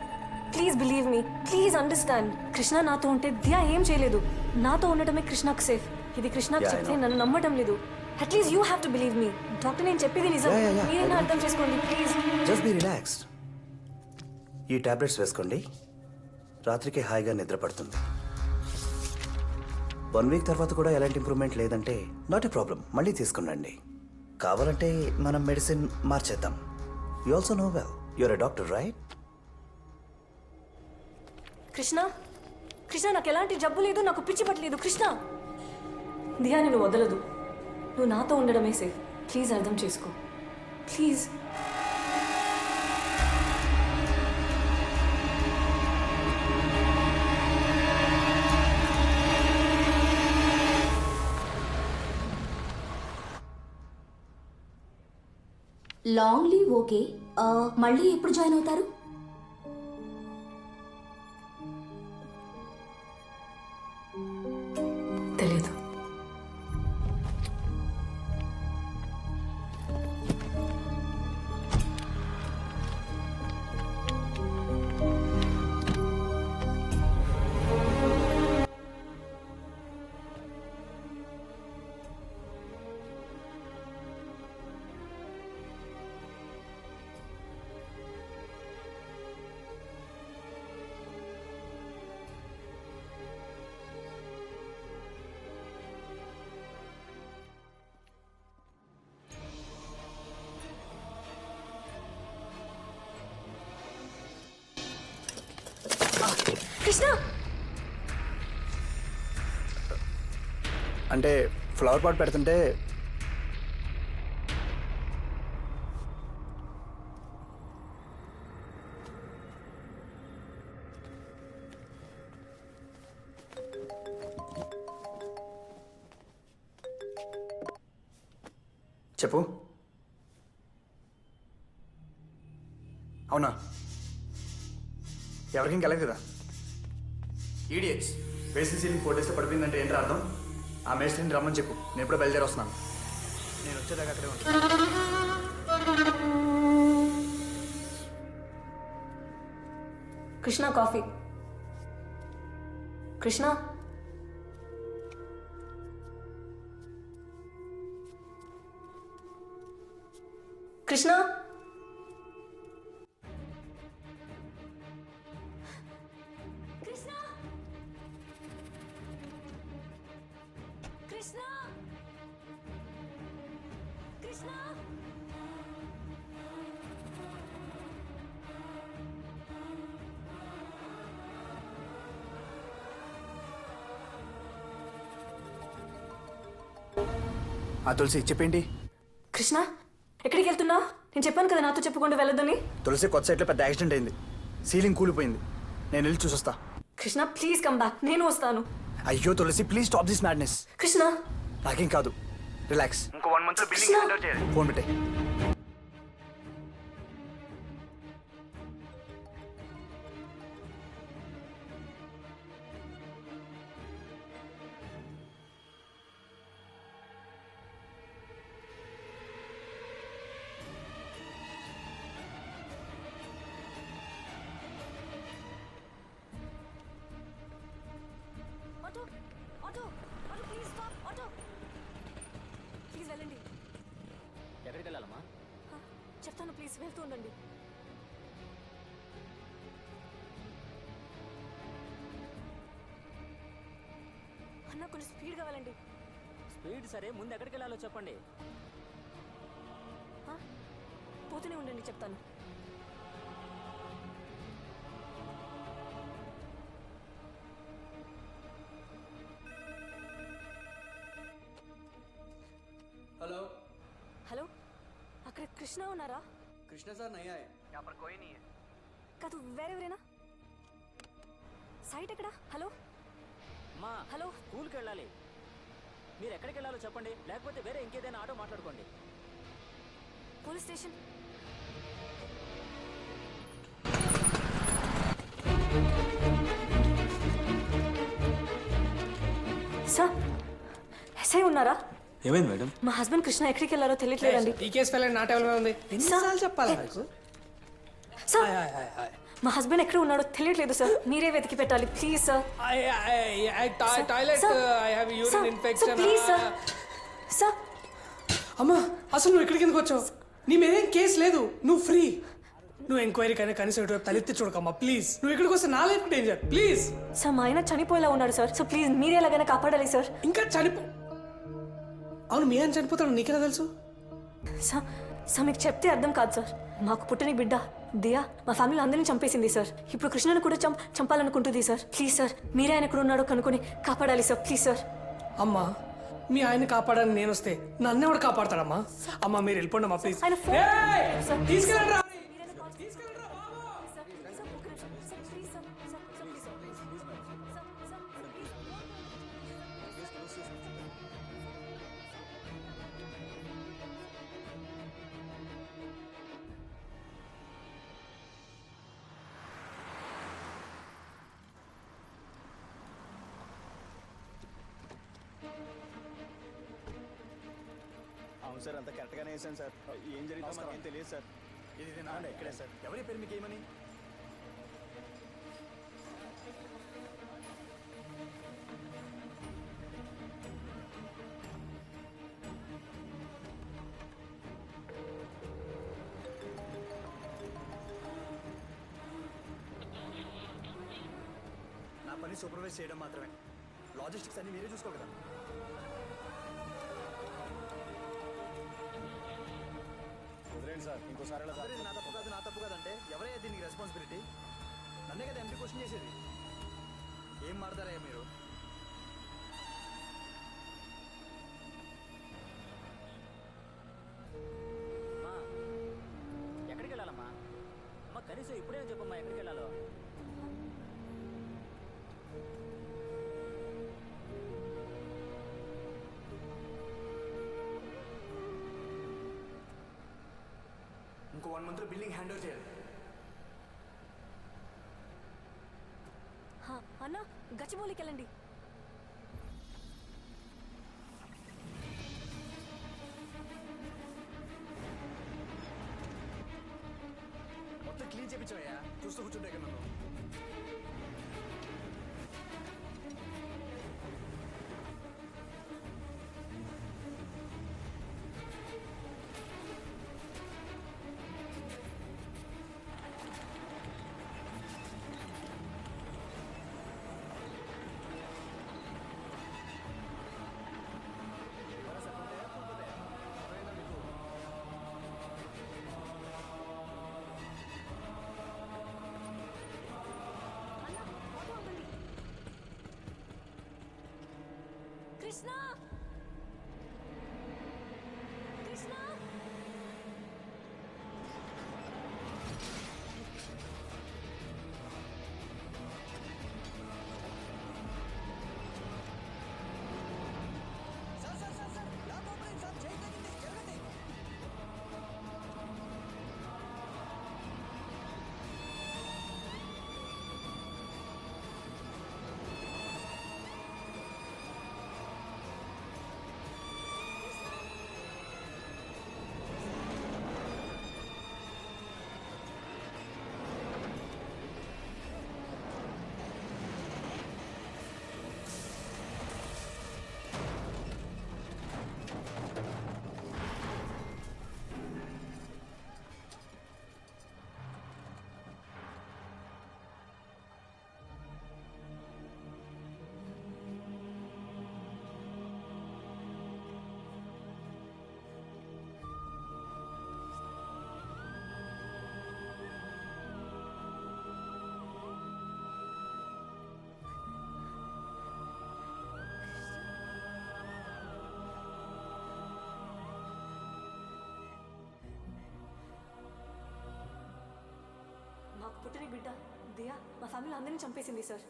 Please believe me, please understand. Krishna నాతో ఉంటే దియా ఏం చేయలేదు. నాతో ఉండటమే కృష్ణకు సేఫ్. ఇది కృష్ణకు చెప్తే నన్ను నమ్మటం లేదు. At least you have to believe me. Doctor, నేను చెప్పేది నిజం, మీరైనా అర్థం చేసుకోండి ప్లీజ్. Just be relaxed. ఈ టాబ్లెట్స్ వేసుకోండి, రాత్రికి హాయిగా నిద్ర పడుతుంది. 1 వీక్ తర్వాత కూడా ఎలాంటి ఇంప్రూవ్మెంట్ లేదంటే నాట్ ఎ ప్రాబ్లం, మళ్ళీ తీసుకునండి. కావాలంటే మనం మెడిసిన్ మార్చేద్దాం. You also know well, you're a doctor right? Krishna, Krishna, నాకు ఎలాంటి జబ్బు లేదు, నాకు పిచ్చి పట్టలేదు. కృష్ణ, దియా నేను వదలదు. నువ్వు నాతో ఉండడమే సేఫ్. ప్లీజ్ అర్థం చేసుకో, ప్లీజ్. లాంగ్ లీవ్ ఓకే, మళ్ళీ ఎప్పుడు జాయిన్ అవుతారు? తెలియదు. కృష్ణ అంటే ఫ్లవర్ పాట్ పెడుతుంటే చెప్పు. అవునా? ఎవరికి ఇంకెళ్ళదు కదా. ఈడియట్స్, వేసిన సీలింగ్ 4 డేస్లో పడిపోయిందంటే ఏంటి అర్థం? ఆ మేస్త్రిని రమ్మని చెప్పు, నేను ఎప్పుడో బయలుదేరి వస్తున్నాను. నేను వచ్చేదాకా అక్కడే ఉంటాను. కృష్ణ కాఫీ. కృష్ణ కృష్ణ కృష్ణ కృష్ణ కృష్ణ తులసి చెప్పేంటి? కృష్ణ ఎక్కడికి వెళ్తున్నావు? నేను చెప్పాను కదా నాతో చెప్పకుండా వెళ్ళొద్దని. తులసి కొత్త సైట్లో పెద్ద యాక్సిడెంట్ అయింది. సీలింగ్ కూలిపోయింది. నేను వెళ్ళి చూసొస్తా. కృష్ణ ప్లీజ్ కమ్ బ్యాక్, నేను వస్తాను. అయ్యో Tulasi please stop this madness. Krishna నాకేం కాదు, రిలాక్స్. ఇంకో 1 month బిల్డింగ్ హ్యాండ్ ఓవర్ చేయాలి. ఫోన్ పెట్టే. Auto auto auto please stop. Auto please వెళ్ళండి. ఎక్కడికి వెళ్ళాలమ్మా? చెప్తాను ప్లీజ్, వెళ్తూ ఉండండి. అన్న కొంచెం స్పీడ్గా వెళ్ళండి. స్పీడ్ సరే, ముందు ఎక్కడికి వెళ్ళాలో చెప్పండి. పోతూనే ఉండండి, చెప్తాను. हेलो హలో, అక్కడ కృష్ణ ఉన్నారా? कृष्णा सर नहीं आए. यहाँ पर कोई नहीं है. కాదు, వేరెవరేనా? సైట్ ఎక్కడ? హలో అమ్మా, హలో స్కూల్కి వెళ్ళాలి. మీరు ఎక్కడికి వెళ్ళాలో చెప్పండి, లేకపోతే వేరే ఇంకేదైనా ఆటో మాట్లాడుకోండి. Police station. సార్, ఎస్ఐ ఉన్నారా? ఏమైంది మేడం? మా హస్బెండ్ కృష్ణ ఎక్కడికి వెళ్ళారో తెలియట్లేదండి. ఈ కేసు ఫైల్ నా టేబుల్ మీద ఉంది. ఎన్నిసార్లు చెప్పాలి నాకు? సార్, మా హస్బెండ్ ఎక్కడ ఉన్నాడో తెలియట్లేదు సార్, మీరే వెతికి పెట్టాలి please sir. Toilet I have urine infection. Please sir. Sir అమ్మా, అసలు నువ్వు ఇక్కడికి ఎందుకు వచ్చావు? నీ మీదేం కేసు లేదు, నువ్వు ఫ్రీ. నువ్వు ఎంక్వైరీ కైనా కనీసం ఇటువైపు తలెత్తి చూడకమ్మా ప్లీజ్. నువ్వు ఇక్కడికి వస్తే నా లైఫ్ డేంజర్ ప్లీజ్. సార్, మా ఆయన చనిపోయేలా ఉన్నాడు సార్, సో ప్లీజ్ మీరే ఎలాగైనా కాపాడాలి సార్. ఇంకా అవును, మీ ఆయన చనిపోతాడు నీకెలా తెలుసు? సార్ సార్ మీకు చెప్తే అర్థం కాదు సార్. మాకు పుట్టని బిడ్డ దియా మా ఫ్యామిలీ అందరినీ చంపేసింది సార్. ఇప్పుడు కృష్ణను కూడా చంపాలనుకుంటుంది సార్. ప్లీజ్ సార్, మీరే ఆయన ఎక్కడ ఉన్నాడో కనుక్కొని కాపాడాలి సార్ ప్లీజ్ సార్. అమ్మా, మీ ఆయన కాపాడని నేను వస్తే నన్ను ఎవడు కాపాడతాడమ్మా? అమ్మా మీరు వెళ్ళిపోండి అమ్మా ప్లీజ్. ఆయన ఫోన్ సార్, తీసుకెళ్ళండి రా. అవును సార్, అంత కరెక్ట్గానే వేసాను సార్. ఏం జరిగిందో మాకేం తెలియదు సార్. ఇది నా ఇక్కడే సార్. ఎవరి పేరు మీకు ఏమని? నా పని సూపర్వైజ్ చేయడం మాత్రమే. లాజిస్టిక్స్ అన్ని మీరే చూసుకో కదా. వదిలేండి సార్, ఇంకోసారి ఇలా నా తప్పు కాదు అంటే ఎవరైనా దీనికి రెస్పాన్సిబిలిటీ? నన్నే కదా ఎంపీ క్వశ్చన్ చేసేది. ఏం మాడతారయ్యా మీరు? అమ్మా ఎక్కడికి వెళ్ళాలమ్మా? అమ్మ కనీసం ఇప్పుడే చెప్పమ్మా ఎక్కడికి వెళ్ళాలో. ఇంకో 1 monthలో బిల్డింగ్ హ్యాండ్ ఓవర్ చేయాలి. అన్న గచ్చిబౌలికి వెళ్ళండి. మొత్తం క్లీన్ చేయించావయ్యా, చూస్తూ కూర్చుంటే కదా నన్ను. కృష్ణ కృష్ణ మాకు పుట్టిన బిడ్డ దియా మా ఫ్యామిలీ అందరినీ చంపేసింది సార్.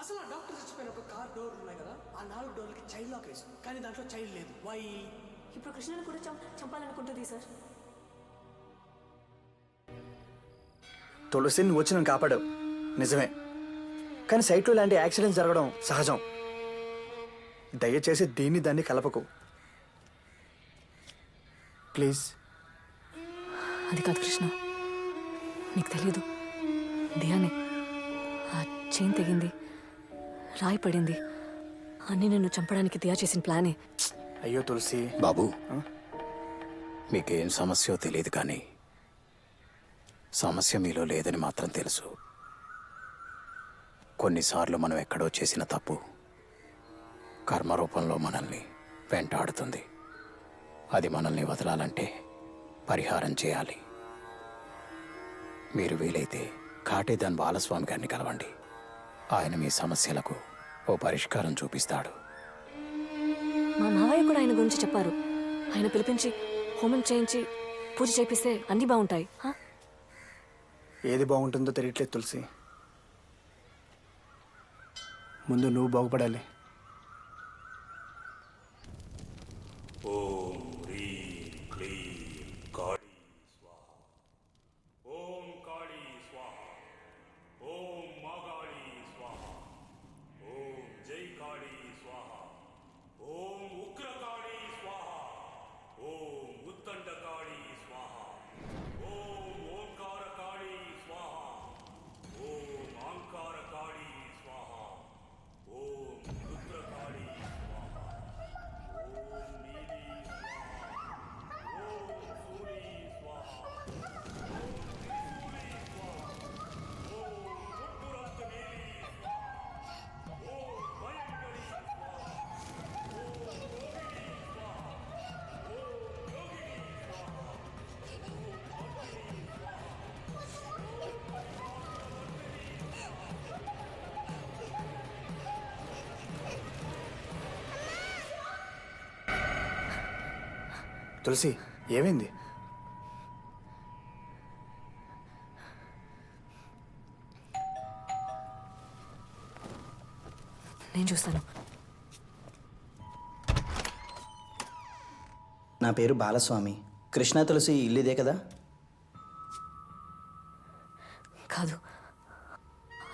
అసలు ఆ డాక్టర్ చచ్చిపోయిన ఒక కార్ డోర్లు ఉన్నాయి కదా, ఆ 4 డోర్లకి చైల్డ్ లాక్ వేసింది, కానీ దాంట్లో చైల్డ్ లేదు. వై? ఇప్పుడు కృష్ణను కూడా చంపాలనుకుంటుంది సార్. తులసిని వచ్చి నన్ను కాపాడావు నిజమే, కానీ సైట్లో ఇలాంటి యాక్సిడెంట్స్ జరగడం సహజం. దయచేసి దాన్ని కలపకు ప్లీజ్. అది కాదు కృష్ణ, నీకు తెలియదు, దియానే ఆ చైన్ తెగింది, రాయి పడింది, అన్నీ నిన్ను చంపడానికి దియా చేసిన ప్లానే. అయ్యో తులసి. బాబు, మీకేం సమస్యో తెలియదు కానీ సమస్య మీలో లేదని మాత్రం తెలుసు. కొన్నిసార్లు మనం ఎక్కడో చేసిన తప్పు కర్మ రూపంలో మనల్ని వెంటాడుతుంది. అది మనల్ని వదలాలంటే పరిహారం చేయాలి. మీరు వీలైతే కాటేదాన్ బాలస్వామి గారిని కలవండి. ఆయన మీ సమస్యలకు ఓ పరిష్కారం చూపిస్తాడు. మా మావయ్య కూడా ఆయన గురించి చెప్పారు. ఆయన పిలిపించి హోమం చేయించి పూజ చేపిస్తే అన్నీ బాగుంటాయి. ఏది బాగుంటుందో తెలియట్లేదు తులసి. ముందు నువ్వు బాగుపడాలి. ఓం హ్రీం క్లీం కాళీ స్వాహ. ఓం కాళీ స్వాహ. ఓం మాగాళీ స్వాహ. ఓం జై కాళీ స్వాహ. ఓం ఉగ్రకాళీ స్వాహ. ఓం ఉత్తండకాళీ స్వాహ. ఓం ఓంకారకాళీ స్వాహ. ఓం ఆంకారకాళీ స్వాహ. ఓం తులసి ఏమైంది? నేను చూస్తాను. నా పేరు బాలస్వామి. కృష్ణ తులసి ఇల్లు ఇదే కదా? కాదు,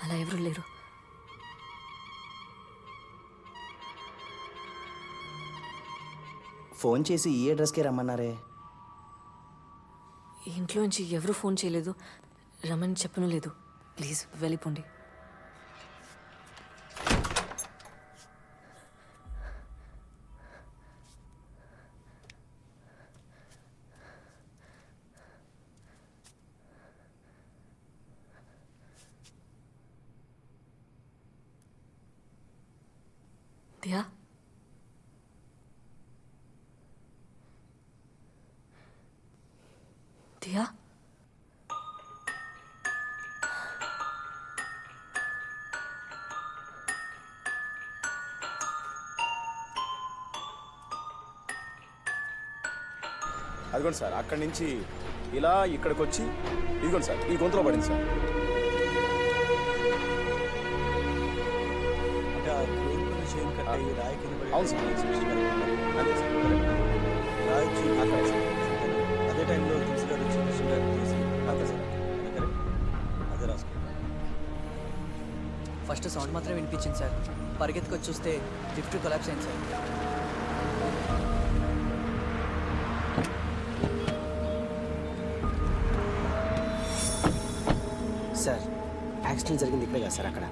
అలా ఎవరు లేరు. ఫోన్ చేసి ఈ అడ్రస్కే రమ్మన్నారే. ఇంట్లోంచి ఎవరు ఫోన్ చేయలేదు, రమ్మని చెప్పను లేదు. ప్లీజ్ వెళ్ళిపోండి. దియా, దియా, అదిగోండి సార్, అక్కడి నుంచి ఇలా ఇక్కడికి వచ్చి ఇదిగోండి సార్, ఈ గొంతులో పడింది సార్. అవును సార్, అంతే సార్. అదే టైంలో తులసి గారు వచ్చి కృష్ణ గారు తీసి అంతే సార్. అదే రాసుకో. ఫస్ట్ సౌండ్ మాత్రం వినిపించింది సార్. పరిగెత్తుకొచ్చి చూస్తే లిఫ్ట్ కొలాప్స్ అయింది సార్. సార్, యాక్సిడెంట్ జరిగింది ఇక్కడే కదా సార్? అక్కడ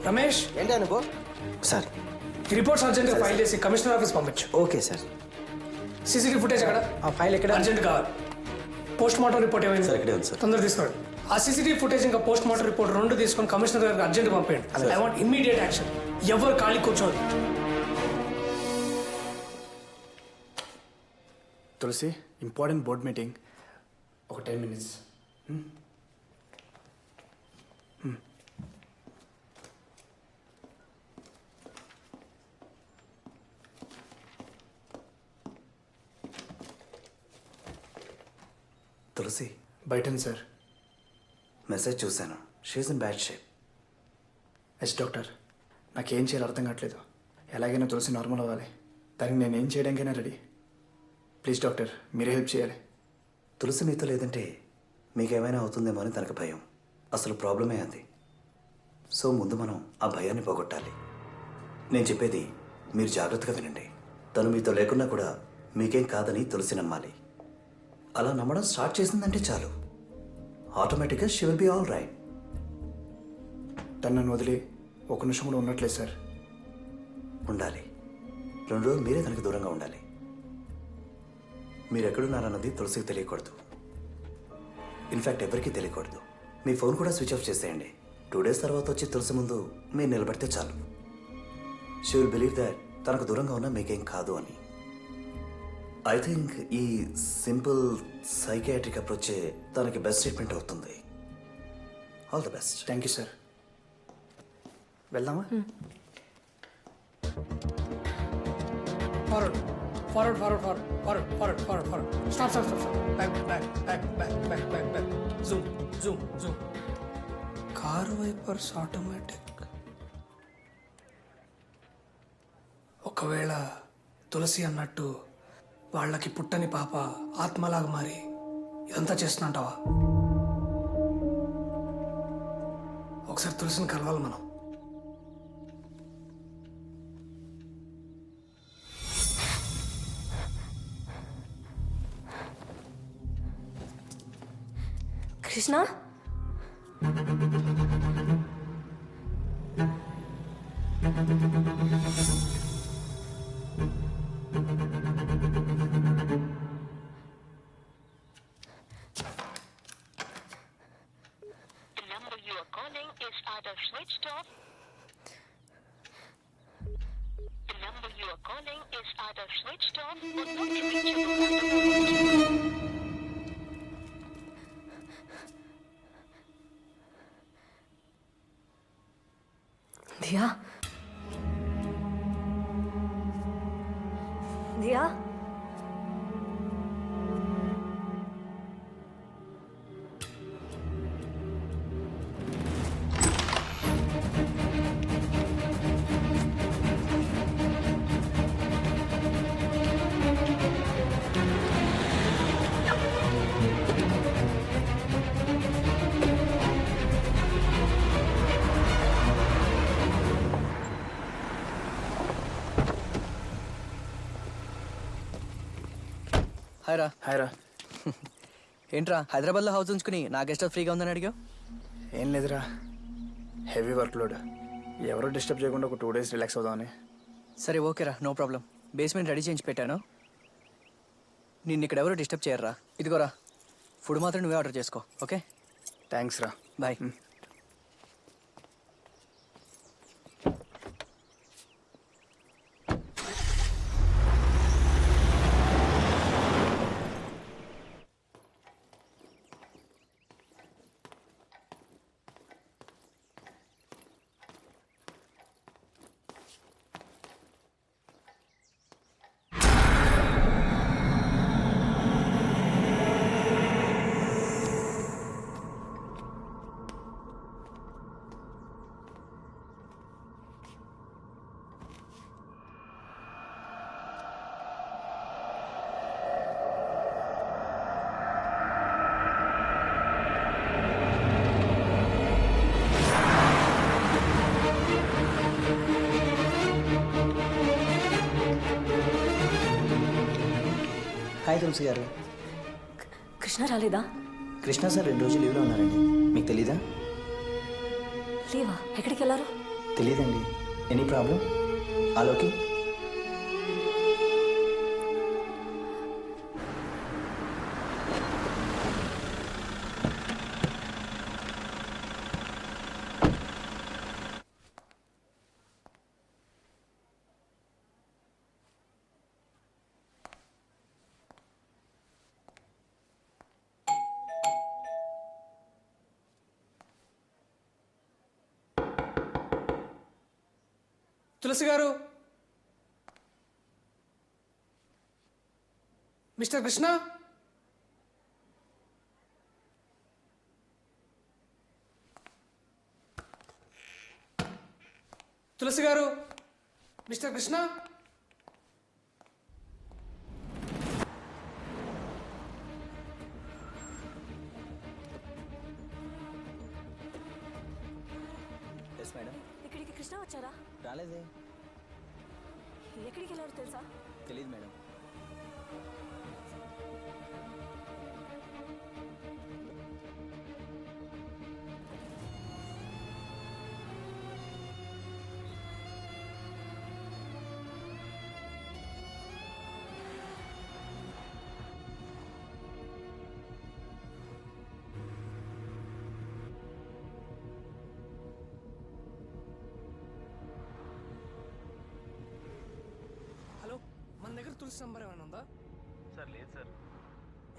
రమేష్, ఏంటి అనుకో సార్. ఈ రిపోర్ట్స్ అర్జెంట్గా ఫైల్ చేసి కమిషనర్ ఆఫీస్ పంపించు. Okay sir. సీసీటీవీ ఫుటేజ్ ఎక్కడ? ఆ ఫైల్ ఎక్కడ? అర్జెంట్ కావాలి. పోస్ట్ మార్టం రిపోర్ట్ ఏమైంది? సార్ ఇక్కడే ఉంది సార్. తొందరగా తీసుకోండి. ఆ సీసీటీవీ ఫుటేజ్ ఇంకా పోస్ట్ మార్టం రిపోర్ట్ రెండు తీసుకొని కమిషనర్ గారికి అర్జెంట్ పంపేయండి. I want immediate action. ఎవరు ఖాళీ కూర్చోదు. తులసి, ఇంపార్టెంట్ బోర్డ్ మీటింగ్, ఒక 10 minutes. తులసి బయటండి సార్. మెసేజ్ చూశాను. She's in bad shape. Yes doctor, నాకేం చేయాలో అర్థం కావట్లేదు. ఎలాగైనా తులసి నార్మల్ అవ్వాలి. దానికి నేను ఏం చేయడానికైనా రెడీ. ప్లీజ్ డాక్టర్, మీరే హెల్ప్ చేయాలి. తులసి మీతో లేదంటే మీకేమైనా అవుతుందేమో అని తనకు భయం. అసలు ప్రాబ్లమే అది. సో ముందు మనం ఆ భయాన్ని పోగొట్టాలి. నేను చెప్పేది మీరు జాగ్రత్తగా వినండి. తను మీతో లేకున్నా కూడా మీకేం కాదని తులసి నమ్మాలి. అలా నమ్మడం స్టార్ట్ చేసిందంటే చాలు, ఆటోమేటిక్గా she will be all right. తను నన్ను వదిలి ఒక నిమిషం కూడా ఉన్నట్లేదు సార్. ఉండాలి. 2 రోజులు మీరే తనకి దూరంగా ఉండాలి. మీరు ఎక్కడున్నారన్నది తులసికి తెలియకూడదు. ఇన్ఫ్యాక్ట్ ఎవరికీ తెలియకూడదు. మీ ఫోన్ కూడా స్విచ్ ఆఫ్ చేసేయండి. 2 days తర్వాత వచ్చి తులసి ముందు మీరు నిలబడితే చాలు. షీ విల్ బిలీవ్ దాట్ తనకు దూరంగా ఉన్నా మీకేం కాదు అని. ఐ థింక్ ఈ సింపుల్ సైకియాట్రిక్ అప్రోచే తనకి బెస్ట్ ట్రీట్మెంట్ అవుతుంది. All the best. Thank you sir. వెళ్దామా? Forward forward forward forward forward forward forward. Stop stop stop stop. Back back back back back back back. Zoom zoom zoom. Car wipers automatic. ఒకవేళ తులసి అన్నట్టు వాళ్ళకి పుట్టని పాప ఆత్మలాగా మారి ఇదంతా చేస్తున్నట్టావా? ఒకసారి తులసిని కలవాలి మనం. కృష్ణ, దియా దియా హాయ్ రా హాయ్ రా ఏంట్రా హైదరాబాద్లో హౌస్ ఉంచుకుని నా గెస్ట్ హౌస్ ఫ్రీగా ఉందని అడిగావు? ఏం లేదురా, హెవీ వర్క్ లోడ్. ఎవరో డిస్టర్బ్ చేయకుండా ఒక 2 days రిలాక్స్ అవుదామని. సరే ఓకేరా, నో ప్రాబ్లం. బేస్మెంట్ రెడీ చేయించి పెట్టాను, నిన్ను ఇక్కడ ఎవరు డిస్టర్బ్ చేయర్రా. ఇదిగోరా ఫుడ్ మాత్రం నువ్వే ఆర్డర్ చేసుకో. ఓకే, థ్యాంక్స్ రా, బాయ్. హాయ్ తులసి గారు. కృష్ణ రాలేదా? కృష్ణ సార్ 2 రోజులు లీవ్లో ఉన్నారండి. మీకు తెలీదా? లేవా? ఎక్కడికి వెళ్ళారు? తెలీదండి. Any problem? ఆలోకి తులసి గారు, మిస్టర్ కృష్ణ, తులసి గారు, మిస్టర్ కృష్ణ. Yes madam. ఇక్కడికి కృష్ణ వచ్చారా? రాలేదే. ఎక్కడికి వెళ్ళారు తెలుసా? తెలీదు మేడం. హలో, మన దగ్గర తులసి నంబర్ ఏమైనా ఉందా? సార్ లేదు సార్.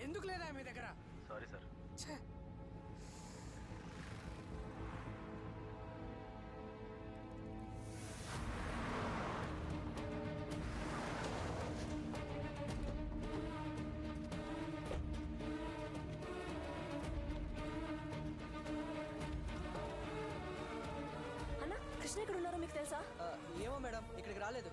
ఎందుకు లేదా మీ దగ్గర? Sorry sir. ఛే, అన్న, కృష్ణ ఎక్కడ ఉన్నారో మీకు తెలుసా? ఏమో మేడం, ఇక్కడికి రాలేదు.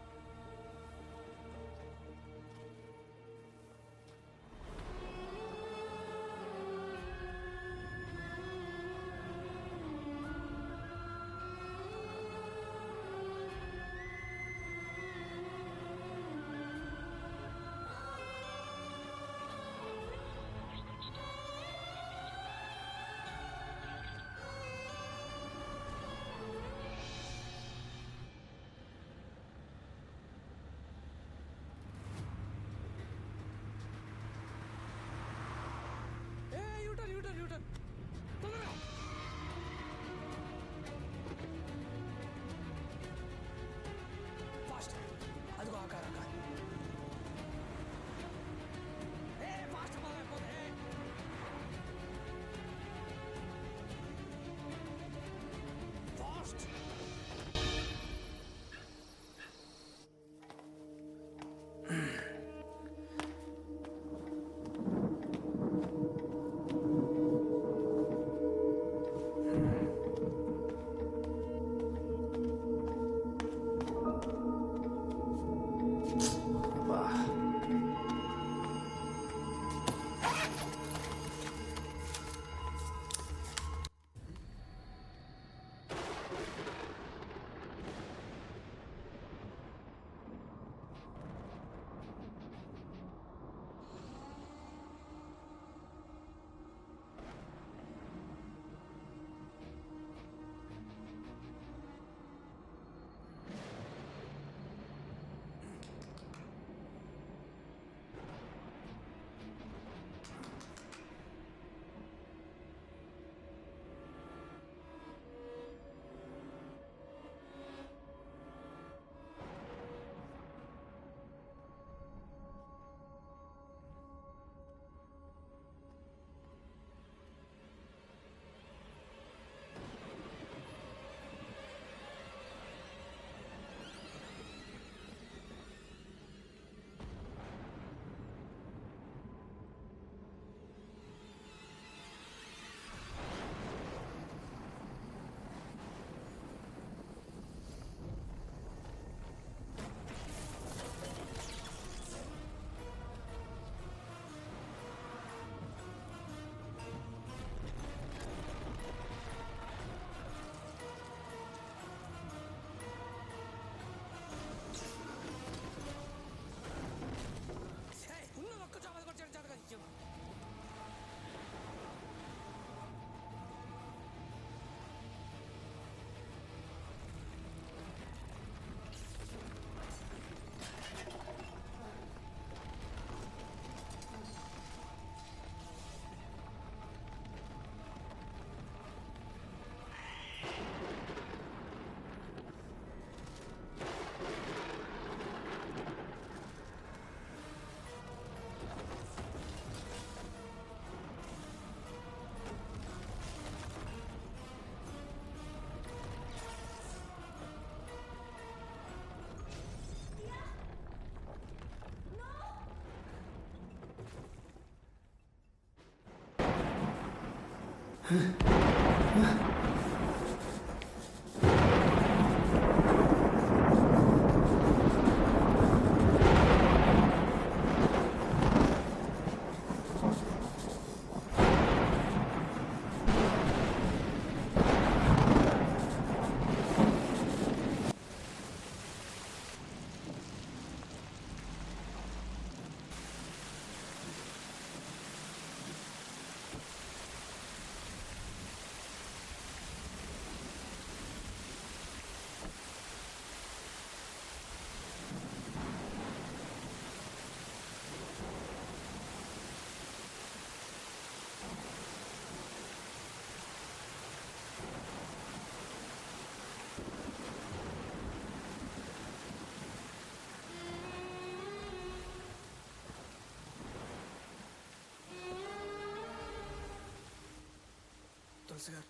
తులసి గారు,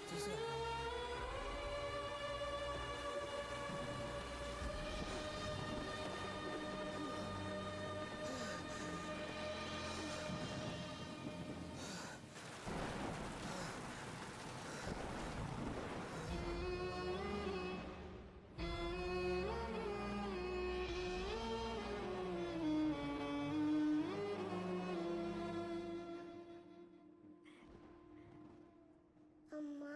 తులసి గారు. అమ్మా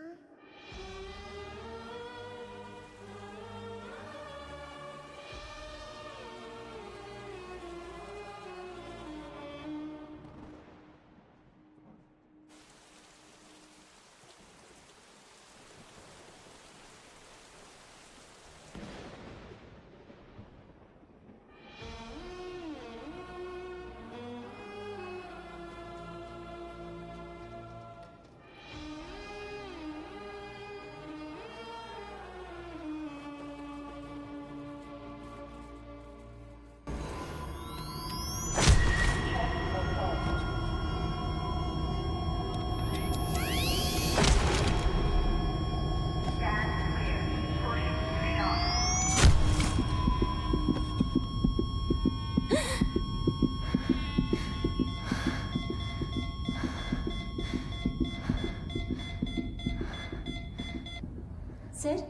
సార్,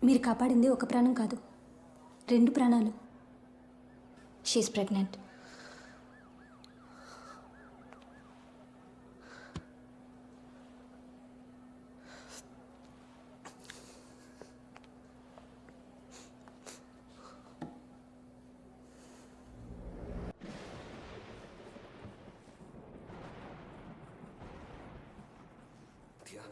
మీరు కాపాడింది ఒక ప్రాణం కాదు, 2 ప్రాణాలు. She is pregnant. దియా